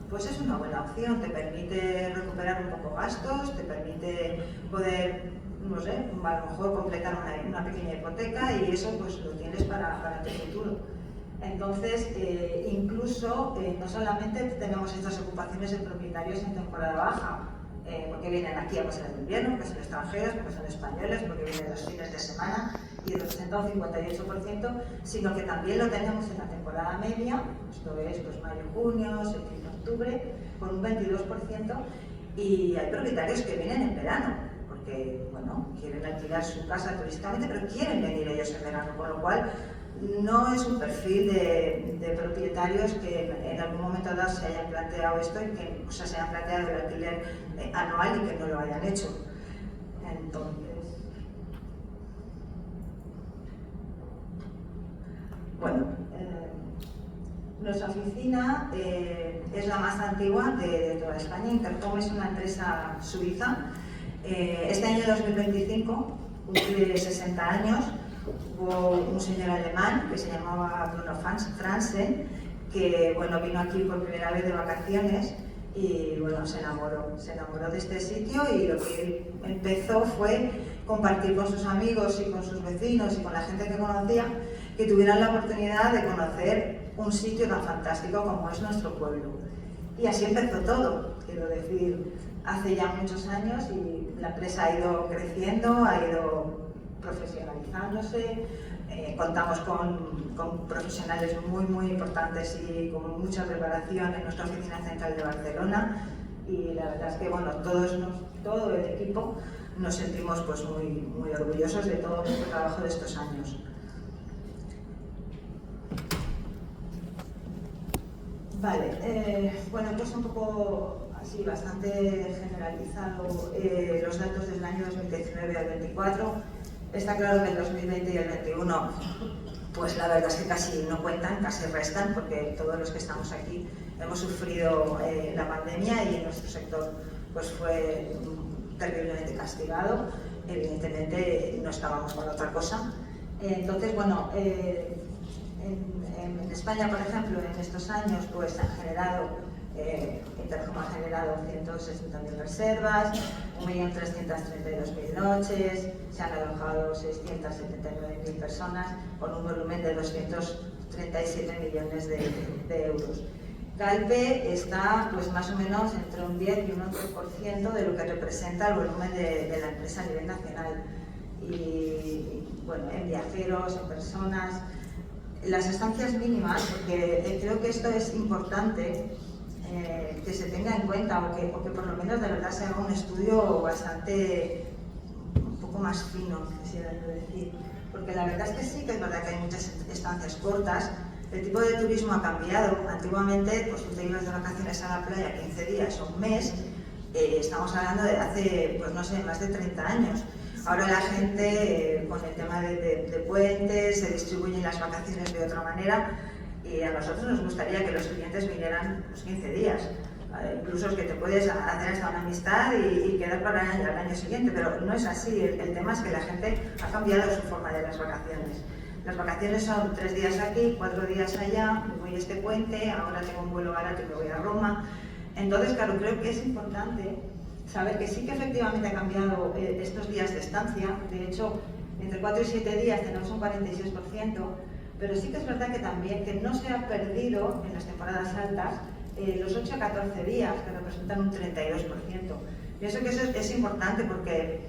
pues es una buena opción, te permite recuperar un poco gastos, te permite poder, no sé, a lo mejor completar una pequeña hipoteca y eso pues lo tienes para tu futuro. Entonces, incluso no solamente tenemos estas ocupaciones de propietarios en temporada baja, porque vienen aquí a pasar el invierno, porque son extranjeros, porque son españoles, porque vienen los fines de semana y representa un 58%, sino que también lo tenemos en la temporada media, esto es pues, mayo, junio, septiembre, octubre, con un 22%, y hay propietarios que vienen en verano, porque quieren alquilar su casa turísticamente, pero quieren venir ellos en verano, con lo cual no es un perfil de propietarios que en algún momento dado se hayan planteado esto y que se hayan planteado el alquiler anual y que no lo hayan hecho. Entonces, nuestra oficina es la más antigua de toda España. Interhome es una empresa suiza. Este año 2025 cumple 60 años. Hubo un señor alemán que se llamaba Bruno Franzen, que vino aquí por primera vez de vacaciones y bueno, se enamoró de este sitio, y lo que empezó fue compartir con sus amigos y con sus vecinos y con la gente que conocía, que tuvieran la oportunidad de conocer un sitio tan fantástico como es nuestro pueblo. Y así empezó todo, quiero decir, hace ya muchos años, y la empresa ha ido creciendo, ha ido profesionalizándose. Contamos con profesionales muy importantes y con mucha preparación en nuestra oficina central de Barcelona, y la verdad es que bueno, todo el equipo nos sentimos pues muy orgullosos de todo nuestro trabajo de estos años. Vale, bueno, pues un poco así, bastante generalizado los datos del año 2019 al 24. Está claro que el 2020 y el 21, pues la verdad es que casi no cuentan, casi restan, porque todos los que estamos aquí hemos sufrido la pandemia, y nuestro sector pues fue terriblemente castigado. Evidentemente no estábamos con otra cosa. Entonces, bueno, en España, por ejemplo, en estos años pues han generado, Interhome ha generado 160.000 reservas, 1.332.000 noches, se han alojado 679.000 personas con un volumen de 237 millones de euros. Calpe está pues más o menos entre un 10 y un 11% de lo que representa el volumen de la empresa a nivel nacional. Y bueno, en viajeros, en personas, las estancias mínimas, porque creo que esto es importante que se tenga en cuenta, o que por lo menos de verdad se haga un estudio bastante, un poco más fino, quisiera yo decir, porque la verdad es que sí que es verdad que hay muchas estancias cortas. El tipo de turismo ha cambiado. Antiguamente pues tú te ibas de vacaciones a la playa 15 días o un mes, estamos hablando de hace, pues no sé, más de 30 años. Ahora la gente, con el tema de puentes, se distribuyen las vacaciones de otra manera, y a nosotros nos gustaría que los clientes vinieran los 15 días. Incluso es que te puedes hacer hasta una amistad y quedar para el año siguiente, pero no es así. El tema es que la gente ha cambiado su forma de las vacaciones. Las vacaciones son 3 días aquí, 4 días allá, me voy a este puente, ahora tengo un vuelo barato y me voy a Roma. Entonces, claro, creo que es importante saber que sí que efectivamente ha cambiado estos días de estancia. De hecho, entre 4 y 7 días tenemos un 46%, pero sí que es verdad que también que no se ha perdido en las temporadas altas los 8 a 14 días, que representan un 32%. Pienso que eso es importante, porque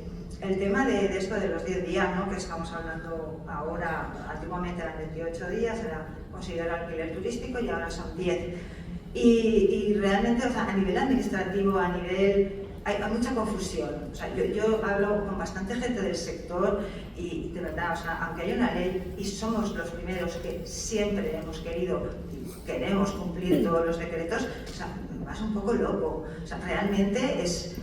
el tema de esto de los 10 días, ¿no?, que estamos hablando ahora, antiguamente eran 28 días, era considerado alquiler turístico, y ahora son 10. Y realmente, o sea, a nivel administrativo, a nivel... Hay mucha confusión. O sea, yo hablo con bastante gente del sector, y de verdad, o sea, aunque hay una ley y somos los primeros que siempre hemos querido y queremos cumplir todos los decretos, o sea, me vas un poco loco. O sea, realmente es...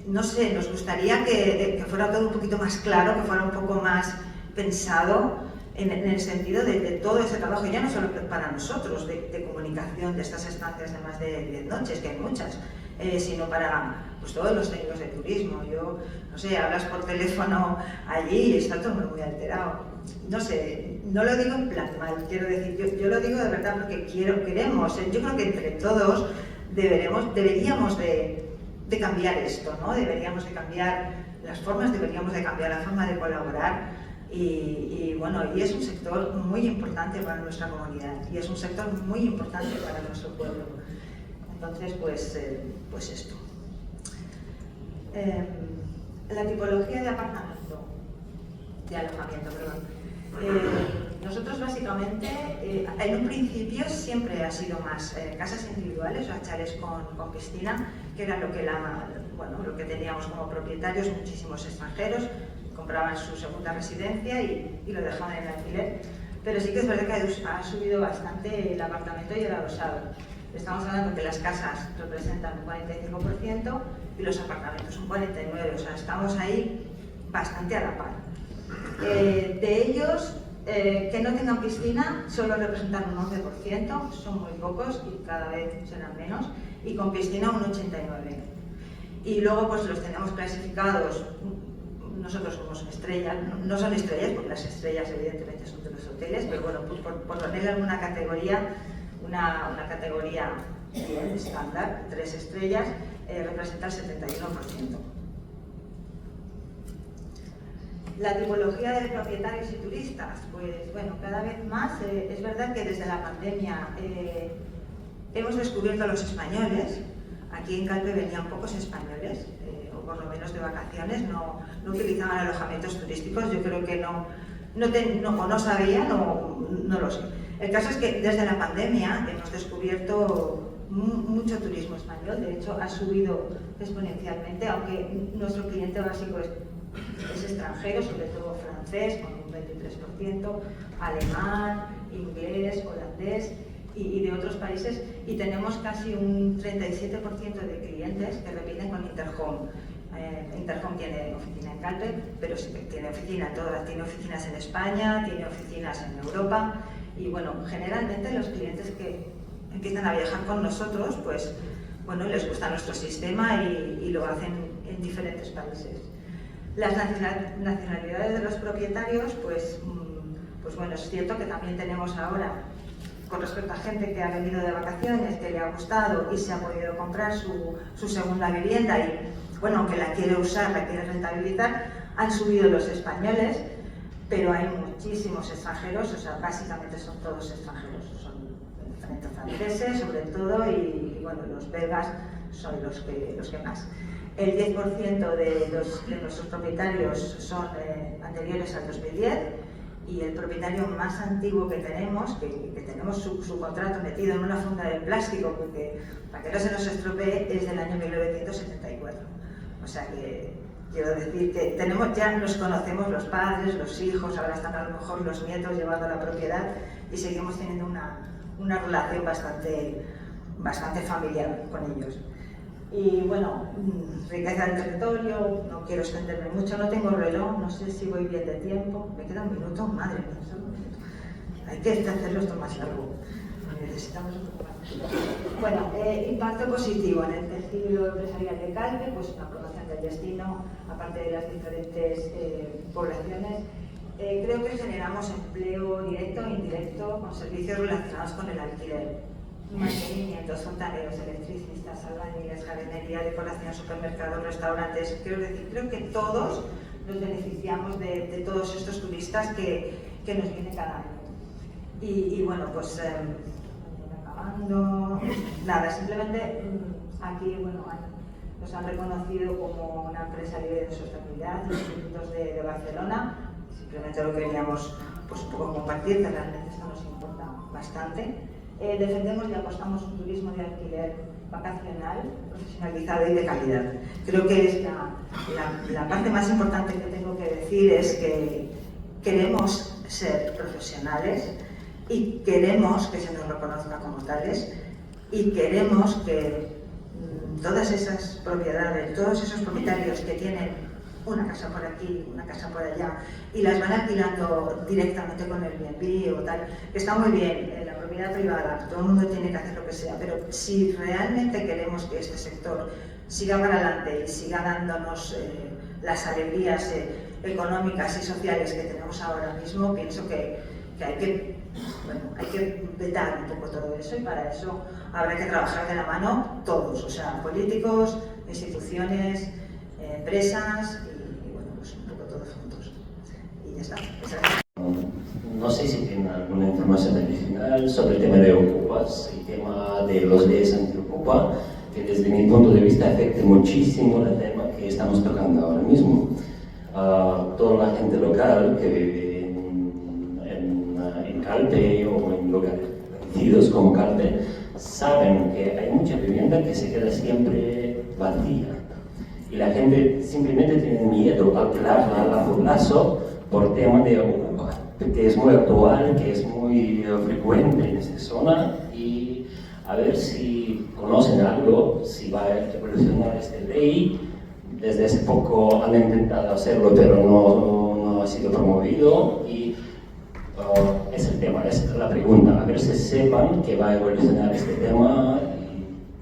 no sé, nos gustaría que fuera todo un poquito más claro, que fuera un poco más pensado en el sentido de todo ese trabajo, ya no solo para nosotros, de comunicación de estas estancias de más de 10 noches, que hay muchas, sino para pues, todos los técnicos de turismo. Yo, no sé, hablas por teléfono allí y está todo muy alterado. No sé, no lo digo en plan mal, quiero decir, yo lo digo de verdad porque queremos, yo creo que entre todos deberíamos de cambiar esto, ¿no? Deberíamos de cambiar las formas, deberíamos de cambiar la forma de colaborar, y bueno, y es un sector muy importante para nuestra comunidad, y es un sector muy importante para nuestro pueblo. Entonces, pues esto. La tipología de apartamento, de alojamiento, perdón. Nosotros básicamente, en un principio siempre ha sido más casas individuales, o chalets con piscina, que era lo que teníamos como propietarios. Muchísimos extranjeros compraban su segunda residencia y lo dejaban en alquiler. Pero sí que es verdad que ha subido bastante el apartamento y el adosado. Estamos hablando que las casas representan un 45% y los apartamentos un 49%, o sea, estamos ahí bastante a la par. De ellos, que no tengan piscina solo representan un 11%, son muy pocos y cada vez serán menos, y con piscina un 89%. Y luego pues los tenemos clasificados, nosotros somos estrellas, no son estrellas porque las estrellas evidentemente son de los hoteles, pero bueno, pues por ponerle alguna categoría, una categoría bien, estándar, 3 estrellas, representa el 71%. La tipología de propietarios y turistas, pues bueno, cada vez más es verdad que desde la pandemia hemos descubierto a los españoles. Aquí en Calpe venían pocos españoles, o por lo menos de vacaciones, no utilizaban alojamientos turísticos. Yo creo que no sabían o no lo sé. El caso es que desde la pandemia hemos descubierto mucho turismo español. De hecho, ha subido exponencialmente, aunque nuestro cliente básico es extranjero, sobre todo francés, con un 23%, alemán, inglés, holandés y de otros países, y tenemos casi un 37% de clientes que repiten con Interhome. Interhome tiene oficina en Calpe, pero sí que tiene oficina en todas, tiene oficinas en España, tiene oficinas en Europa, y bueno, generalmente los clientes que empiezan a viajar con nosotros, pues bueno, les gusta nuestro sistema y lo hacen en diferentes países. Las nacionalidades de los propietarios, pues bueno, es cierto que también tenemos ahora, con respecto a gente que ha venido de vacaciones, que le ha gustado y se ha podido comprar su segunda vivienda y, bueno, aunque la quiere usar, la quiere rentabilizar, han subido los españoles, pero hay muchísimos extranjeros, o sea, básicamente son todos extranjeros, son franceses sobre todo y bueno, los belgas son los que más. El 10% de nuestros propietarios son anteriores al 2010 y el propietario más antiguo que tenemos su contrato metido en una funda de plástico, porque para que no se nos estropee, es del año 1974. O sea que quiero decir que ya nos conocemos los padres, los hijos, ahora están a lo mejor los nietos llevando la propiedad y seguimos teniendo una relación bastante familiar con ellos. Y bueno, riqueza del territorio, no quiero extenderme mucho, no tengo reloj, no sé si voy bien de tiempo, me queda un minuto, madre mía, solo un minuto. Hay que hacerlo esto más largo, necesitamos un poco más. Bueno, impacto positivo en el tejido empresarial de Calpe, pues una promoción del destino, aparte de las diferentes poblaciones. Creo que generamos empleo directo e indirecto con servicios relacionados con el alquiler. Mantenimientos, fontaneros, electricistas, albañiles, jardinería, decoración, supermercados, restaurantes. Quiero decir, creo que todos nos beneficiamos de todos estos turistas que nos vienen cada año. Y bueno, pues acabando, nada, simplemente aquí, bueno, nos han reconocido como una empresa líder de sostenibilidad, los institutos de Barcelona. Simplemente lo queríamos pues un poco compartir, que realmente esto nos importa bastante. Defendemos y apostamos un turismo de alquiler vacacional, profesionalizado y de calidad. Creo que es la parte más importante que tengo que decir es que queremos ser profesionales y queremos que se nos reconozca como tales y queremos que todas esas propiedades, todos esos propietarios que tienen una casa por aquí, una casa por allá, y las van alquilando directamente con el Airbnb o tal, que está muy bien, en la propiedad privada, todo el mundo tiene que hacer lo que sea, pero si realmente queremos que este sector siga para adelante y siga dándonos las alegrías económicas y sociales que tenemos ahora mismo, pienso que hay que vetar un poco todo eso y para eso habrá que trabajar de la mano todos, o sea, políticos, instituciones, empresas y bueno, pues un poco todos juntos. Y ya está. No sé si tienen alguna información adicional sobre el tema de Ocupas, el tema de los leyes anti-Ocupa, que desde mi punto de vista afecta muchísimo el tema que estamos tocando ahora mismo. Toda la gente local que vive en Calpe o en lugares parecidos como Calpe saben que hay mucha vivienda que se queda siempre vacía. Y la gente simplemente tiene miedo a alquilarla a largo plazo por tema de Ocupa, que es muy actual, que es muy frecuente en esta zona, y a ver si conocen algo, si va a evolucionar esta ley. Desde hace poco han intentado hacerlo, pero no ha sido promovido, y es el tema, es la pregunta, a ver si sepan que va a evolucionar este tema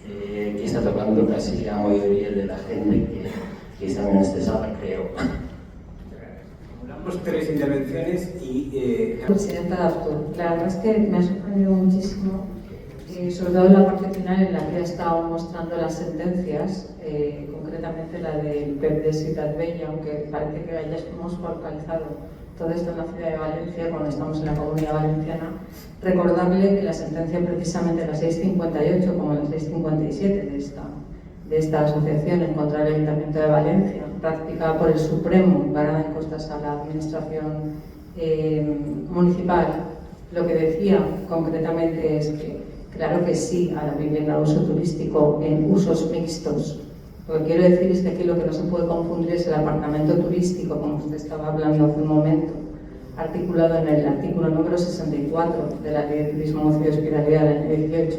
y que está tocando casi la mayoría de la gente que está en esta sala, creo. Hablamos 3 intervenciones y... Presidenta de Aptur, la verdad es que me ha sorprendido muchísimo Sobre todo en la parte final en la que ha estado mostrando las sentencias, concretamente la del PEP de Ciutat Bella, aunque parece que hayamos focalizado todo esto en la ciudad de Valencia, cuando estamos en la Comunidad Valenciana, recordarle que la sentencia precisamente la 658 como la 657 de esta asociación en contra del Ayuntamiento de Valencia, practicada por el Supremo y parada en costas a la administración municipal, lo que decía concretamente es que claro que sí a la vivienda de uso turístico en usos mixtos. Lo que quiero decir es que aquí lo que no se puede confundir es el apartamento turístico, como usted estaba hablando hace un momento, articulado en el artículo número 64 de la Ley de Turismo, Ocio y Hospitalidad del año 18,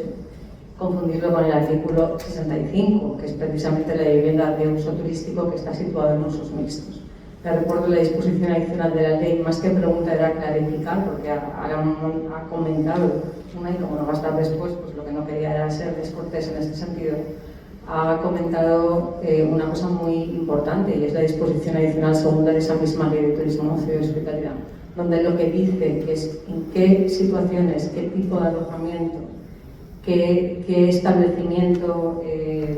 confundirlo con el artículo 65, que es precisamente la vivienda de uso turístico que está situada en usos mixtos. Le recuerdo la disposición adicional de la ley, más que pregunta era clarificar, porque ha comentado una y como no va a estar después, pues lo que no quería era ser descortés en este sentido. Ha comentado una cosa muy importante y es la disposición adicional segunda de esa misma Ley de Turismo, Ocio y Hospitalidad, donde lo que dice que es en qué situaciones, qué tipo de alojamiento, qué establecimiento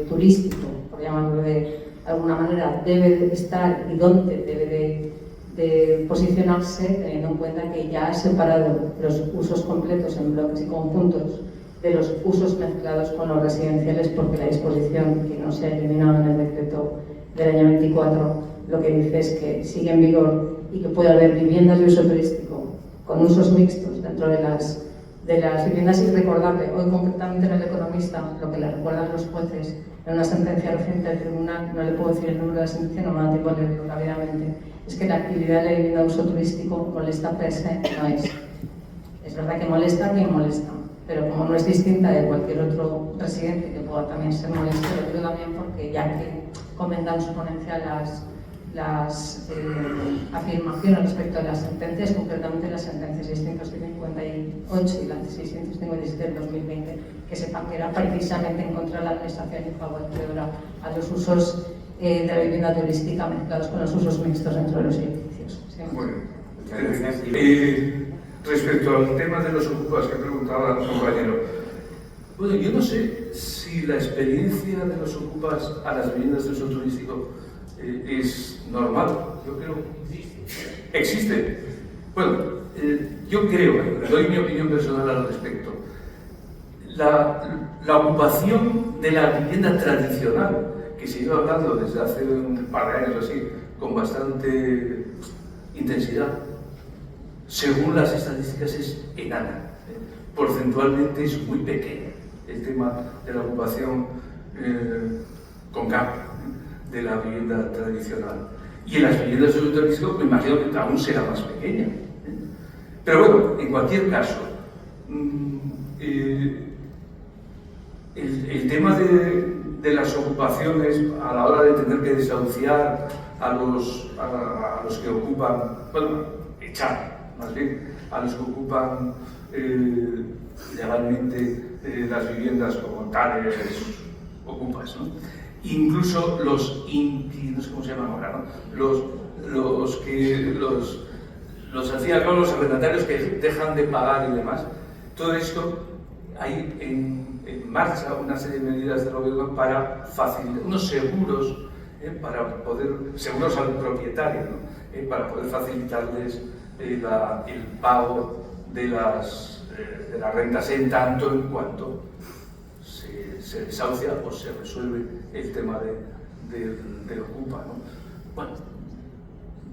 turístico, por llamarlo de alguna manera, debe de estar y dónde debe de posicionarse, teniendo en cuenta que ya ha separado los usos completos en bloques y conjuntos de los usos mezclados con los residenciales, porque la disposición que no se ha eliminado en el decreto del año 24 lo que dice es que sigue en vigor y que puede haber viviendas de uso turístico con usos mixtos dentro de las viviendas. Y recordarle, hoy concretamente en El Economista, lo que le recuerdan los jueces en una sentencia reciente del tribunal, no le puedo decir el número de la sentencia, no me da tiempo a leerlo rápidamente, es que la actividad de la vivienda de uso turístico molesta per se no es. Es verdad que molesta a quien molesta, pero como no es distinta de cualquier otro residente que pueda también ser molesto, lo digo también porque ya que comentan en su ponencia las afirmaciones respecto a las sentencias, concretamente las sentencias 658 y la 657 del 2020, que sepan que era precisamente en contra de la administración y favorecedora a los usos de la vivienda turística mezclados con los usos mixtos dentro de los edificios. ¿Sí? Bueno, respecto al tema de los ocupas que preguntaba el compañero, bueno, yo no sé si la experiencia de los ocupas a las viviendas de uso turístico es normal. Yo creo que existe. Bueno, yo creo, doy mi opinión personal al respecto. La ocupación de la vivienda tradicional, que se lleva hablando desde hace un par de años así, con bastante intensidad, según las estadísticas es enana. Porcentualmente es muy pequeño el tema de la ocupación con campo de la vivienda tradicional. Y en las viviendas de uso turístico me imagino que aún será más pequeña. Pero bueno, en cualquier caso, el tema de las ocupaciones a la hora de tener que desahuciar a los que ocupan, bueno, echar más bien, a los que ocupan legalmente las viviendas como tales ocupas, ¿no? Incluso los inquilinos, ¿cómo se llaman ahora? ¿No? Los arrendatarios que dejan de pagar y demás. Todo esto hay en marcha una serie de medidas del gobierno para facilitar, unos seguros, para poder, seguros al propietario, ¿no? Para poder facilitarles el pago de las rentas en tanto en cuanto se desahucia o se resuelve el tema del ocupa, ¿no? Bueno,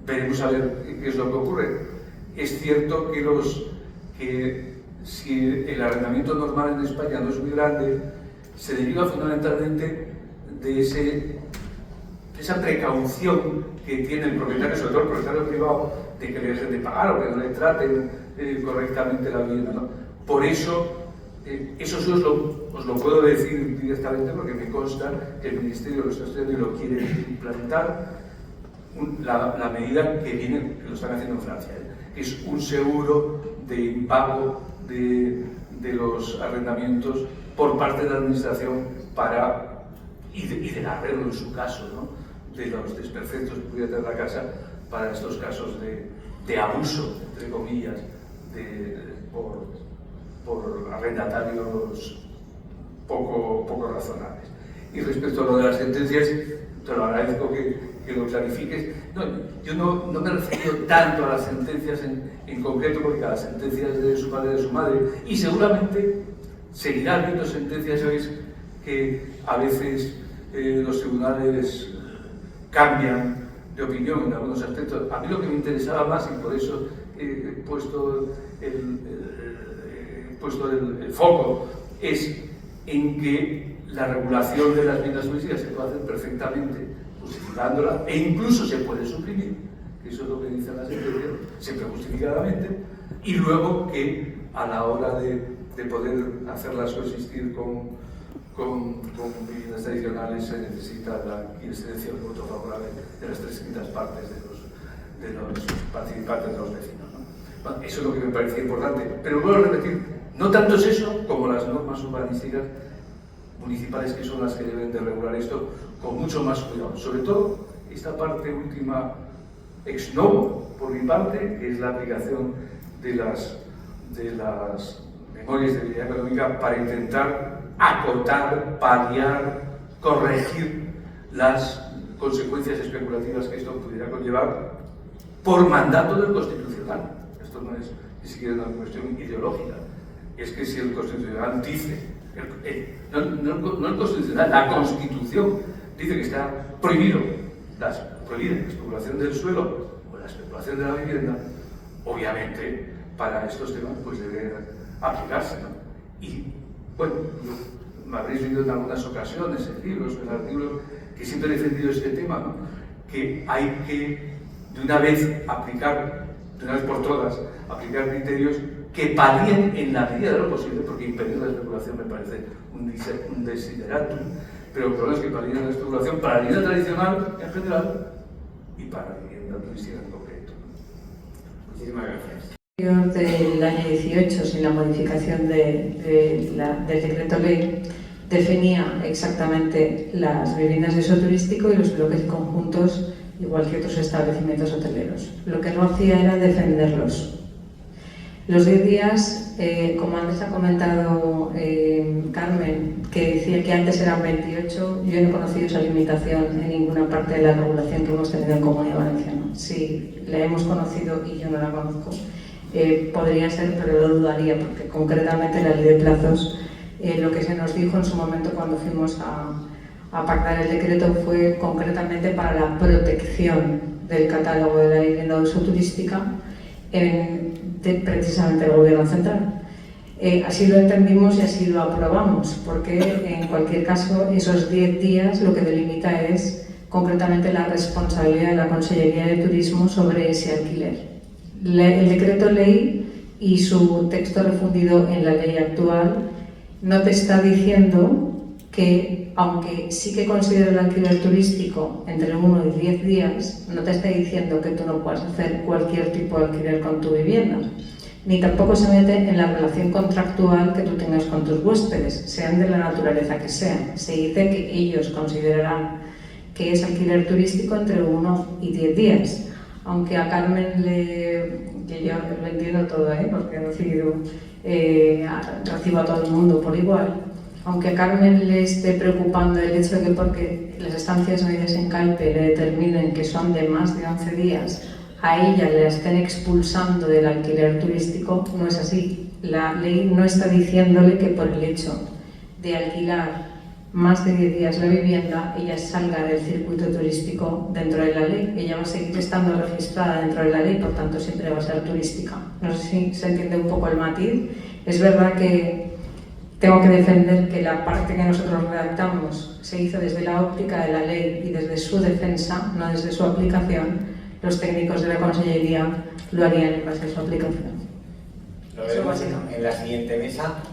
veremos a ver qué es lo que ocurre. Es cierto que si el arrendamiento normal en España no es muy grande, se deriva fundamentalmente de esa precaución que tiene el propietario, sobre todo el propietario privado, de que le dejen de pagar o que no le traten correctamente la vivienda, ¿no? Por eso, eso os lo puedo decir directamente porque me consta que el Ministerio lo está estudiando y lo quiere implantar, la medida que lo están haciendo en Francia, que es un seguro de impago de los arrendamientos por parte de la Administración y del arreglo en su caso, ¿no? De los desperfectos que pudiera tener la casa para estos casos de abuso, entre comillas, por arrendatarios poco razonables. Y respecto a lo de las sentencias, te lo agradezco que lo clarifiques. No, yo no me refiero tanto a las sentencias en concreto, porque cada sentencia es de su padre y de su madre, y seguramente seguirá habiendo sentencias que a veces los tribunales cambian de opinión en algunos aspectos. A mí lo que me interesaba más, y por eso he puesto el foco, es en que la regulación de las viviendas turísticas se puede hacer perfectamente justificándola, e incluso se puede suprimir, que eso es lo que dice la sentencia, siempre justificadamente, y luego que a la hora de poder hacerlas coexistir con viviendas tradicionales se necesita la quiescencia del voto favorable de las 300 partes de los participantes, de los vecinos, ¿no? Bueno, eso es lo que me parecía importante, pero vuelvo a repetir, no tanto es eso como las normas urbanísticas municipales, que son las que deben de regular esto con mucho más cuidado. Sobre todo esta parte última ex novo, por mi parte, que es la aplicación de las memorias de actividad económica para intentar acotar, paliar, corregir las consecuencias especulativas que esto pudiera conllevar por mandato del Constitucional. Esto no es ni siquiera una cuestión ideológica. Es que si el Constitucional dice, no el Constitucional, la Constitución dice que está prohibida la especulación del suelo o la especulación de la vivienda, obviamente para estos temas pues debe aplicarse, ¿no? Y bueno, me habréis leído en algunas ocasiones, en libros, en artículos, que siempre he defendido este tema, ¿no? Que hay que de una vez por todas, aplicar criterios que palien en la medida de lo posible, porque impedir la especulación me parece un desideratum, pero el problema es que palien la especulación para la vivienda tradicional en general y para la vivienda turística en concreto. Muchísimas gracias. Del año 18, sin la modificación del decreto ley, definía exactamente las viviendas de uso turístico y los bloques y conjuntos, igual que otros establecimientos hoteleros. Lo que no hacía era defenderlos. Los 10 días, como antes ha comentado Carmen, que decía que antes eran 28, yo no he conocido esa limitación en ninguna parte de la regulación que hemos tenido en Comunidad Valenciana. Sí, la hemos conocido y yo no la conozco. Podría ser, pero lo dudaría, porque concretamente la ley de plazos, lo que se nos dijo en su momento cuando fuimos a pactar el decreto fue concretamente para la protección del catálogo de la vivienda de uso turística precisamente del Gobierno Central. Así lo entendimos y así lo aprobamos, porque en cualquier caso esos 10 días lo que delimita es concretamente la responsabilidad de la Consellería de Turismo sobre ese alquiler. El decreto ley y su texto refundido en la ley actual no te está diciendo que, aunque sí que considera el alquiler turístico entre 1 y 10 días, no te está diciendo que tú no puedas hacer cualquier tipo de alquiler con tu vivienda, ni tampoco se mete en la relación contractual que tú tengas con tus huéspedes, sean de la naturaleza que sean. Se dice que ellos considerarán que es alquiler turístico entre 1 y 10 días. Aunque a Carmen que yo lo entiendo todo, porque recibo a todo el mundo por igual, aunque a Carmen le esté preocupando el hecho de que porque las estancias medias en Calpe le determinen que son de más de 11 días, a ella le estén expulsando del alquiler turístico, no es así. La ley no está diciéndole que por el hecho de alquilar más de 10 días la vivienda, ella salga del circuito turístico dentro de la ley. Ella va a seguir estando registrada dentro de la ley, por tanto siempre va a ser turística. No sé si se entiende un poco el matiz. Es verdad que tengo que defender que la parte que nosotros redactamos se hizo desde la óptica de la ley y desde su defensa, no desde su aplicación. Los técnicos de la Consellería lo harían en base a su aplicación. Lo veremos en la siguiente mesa.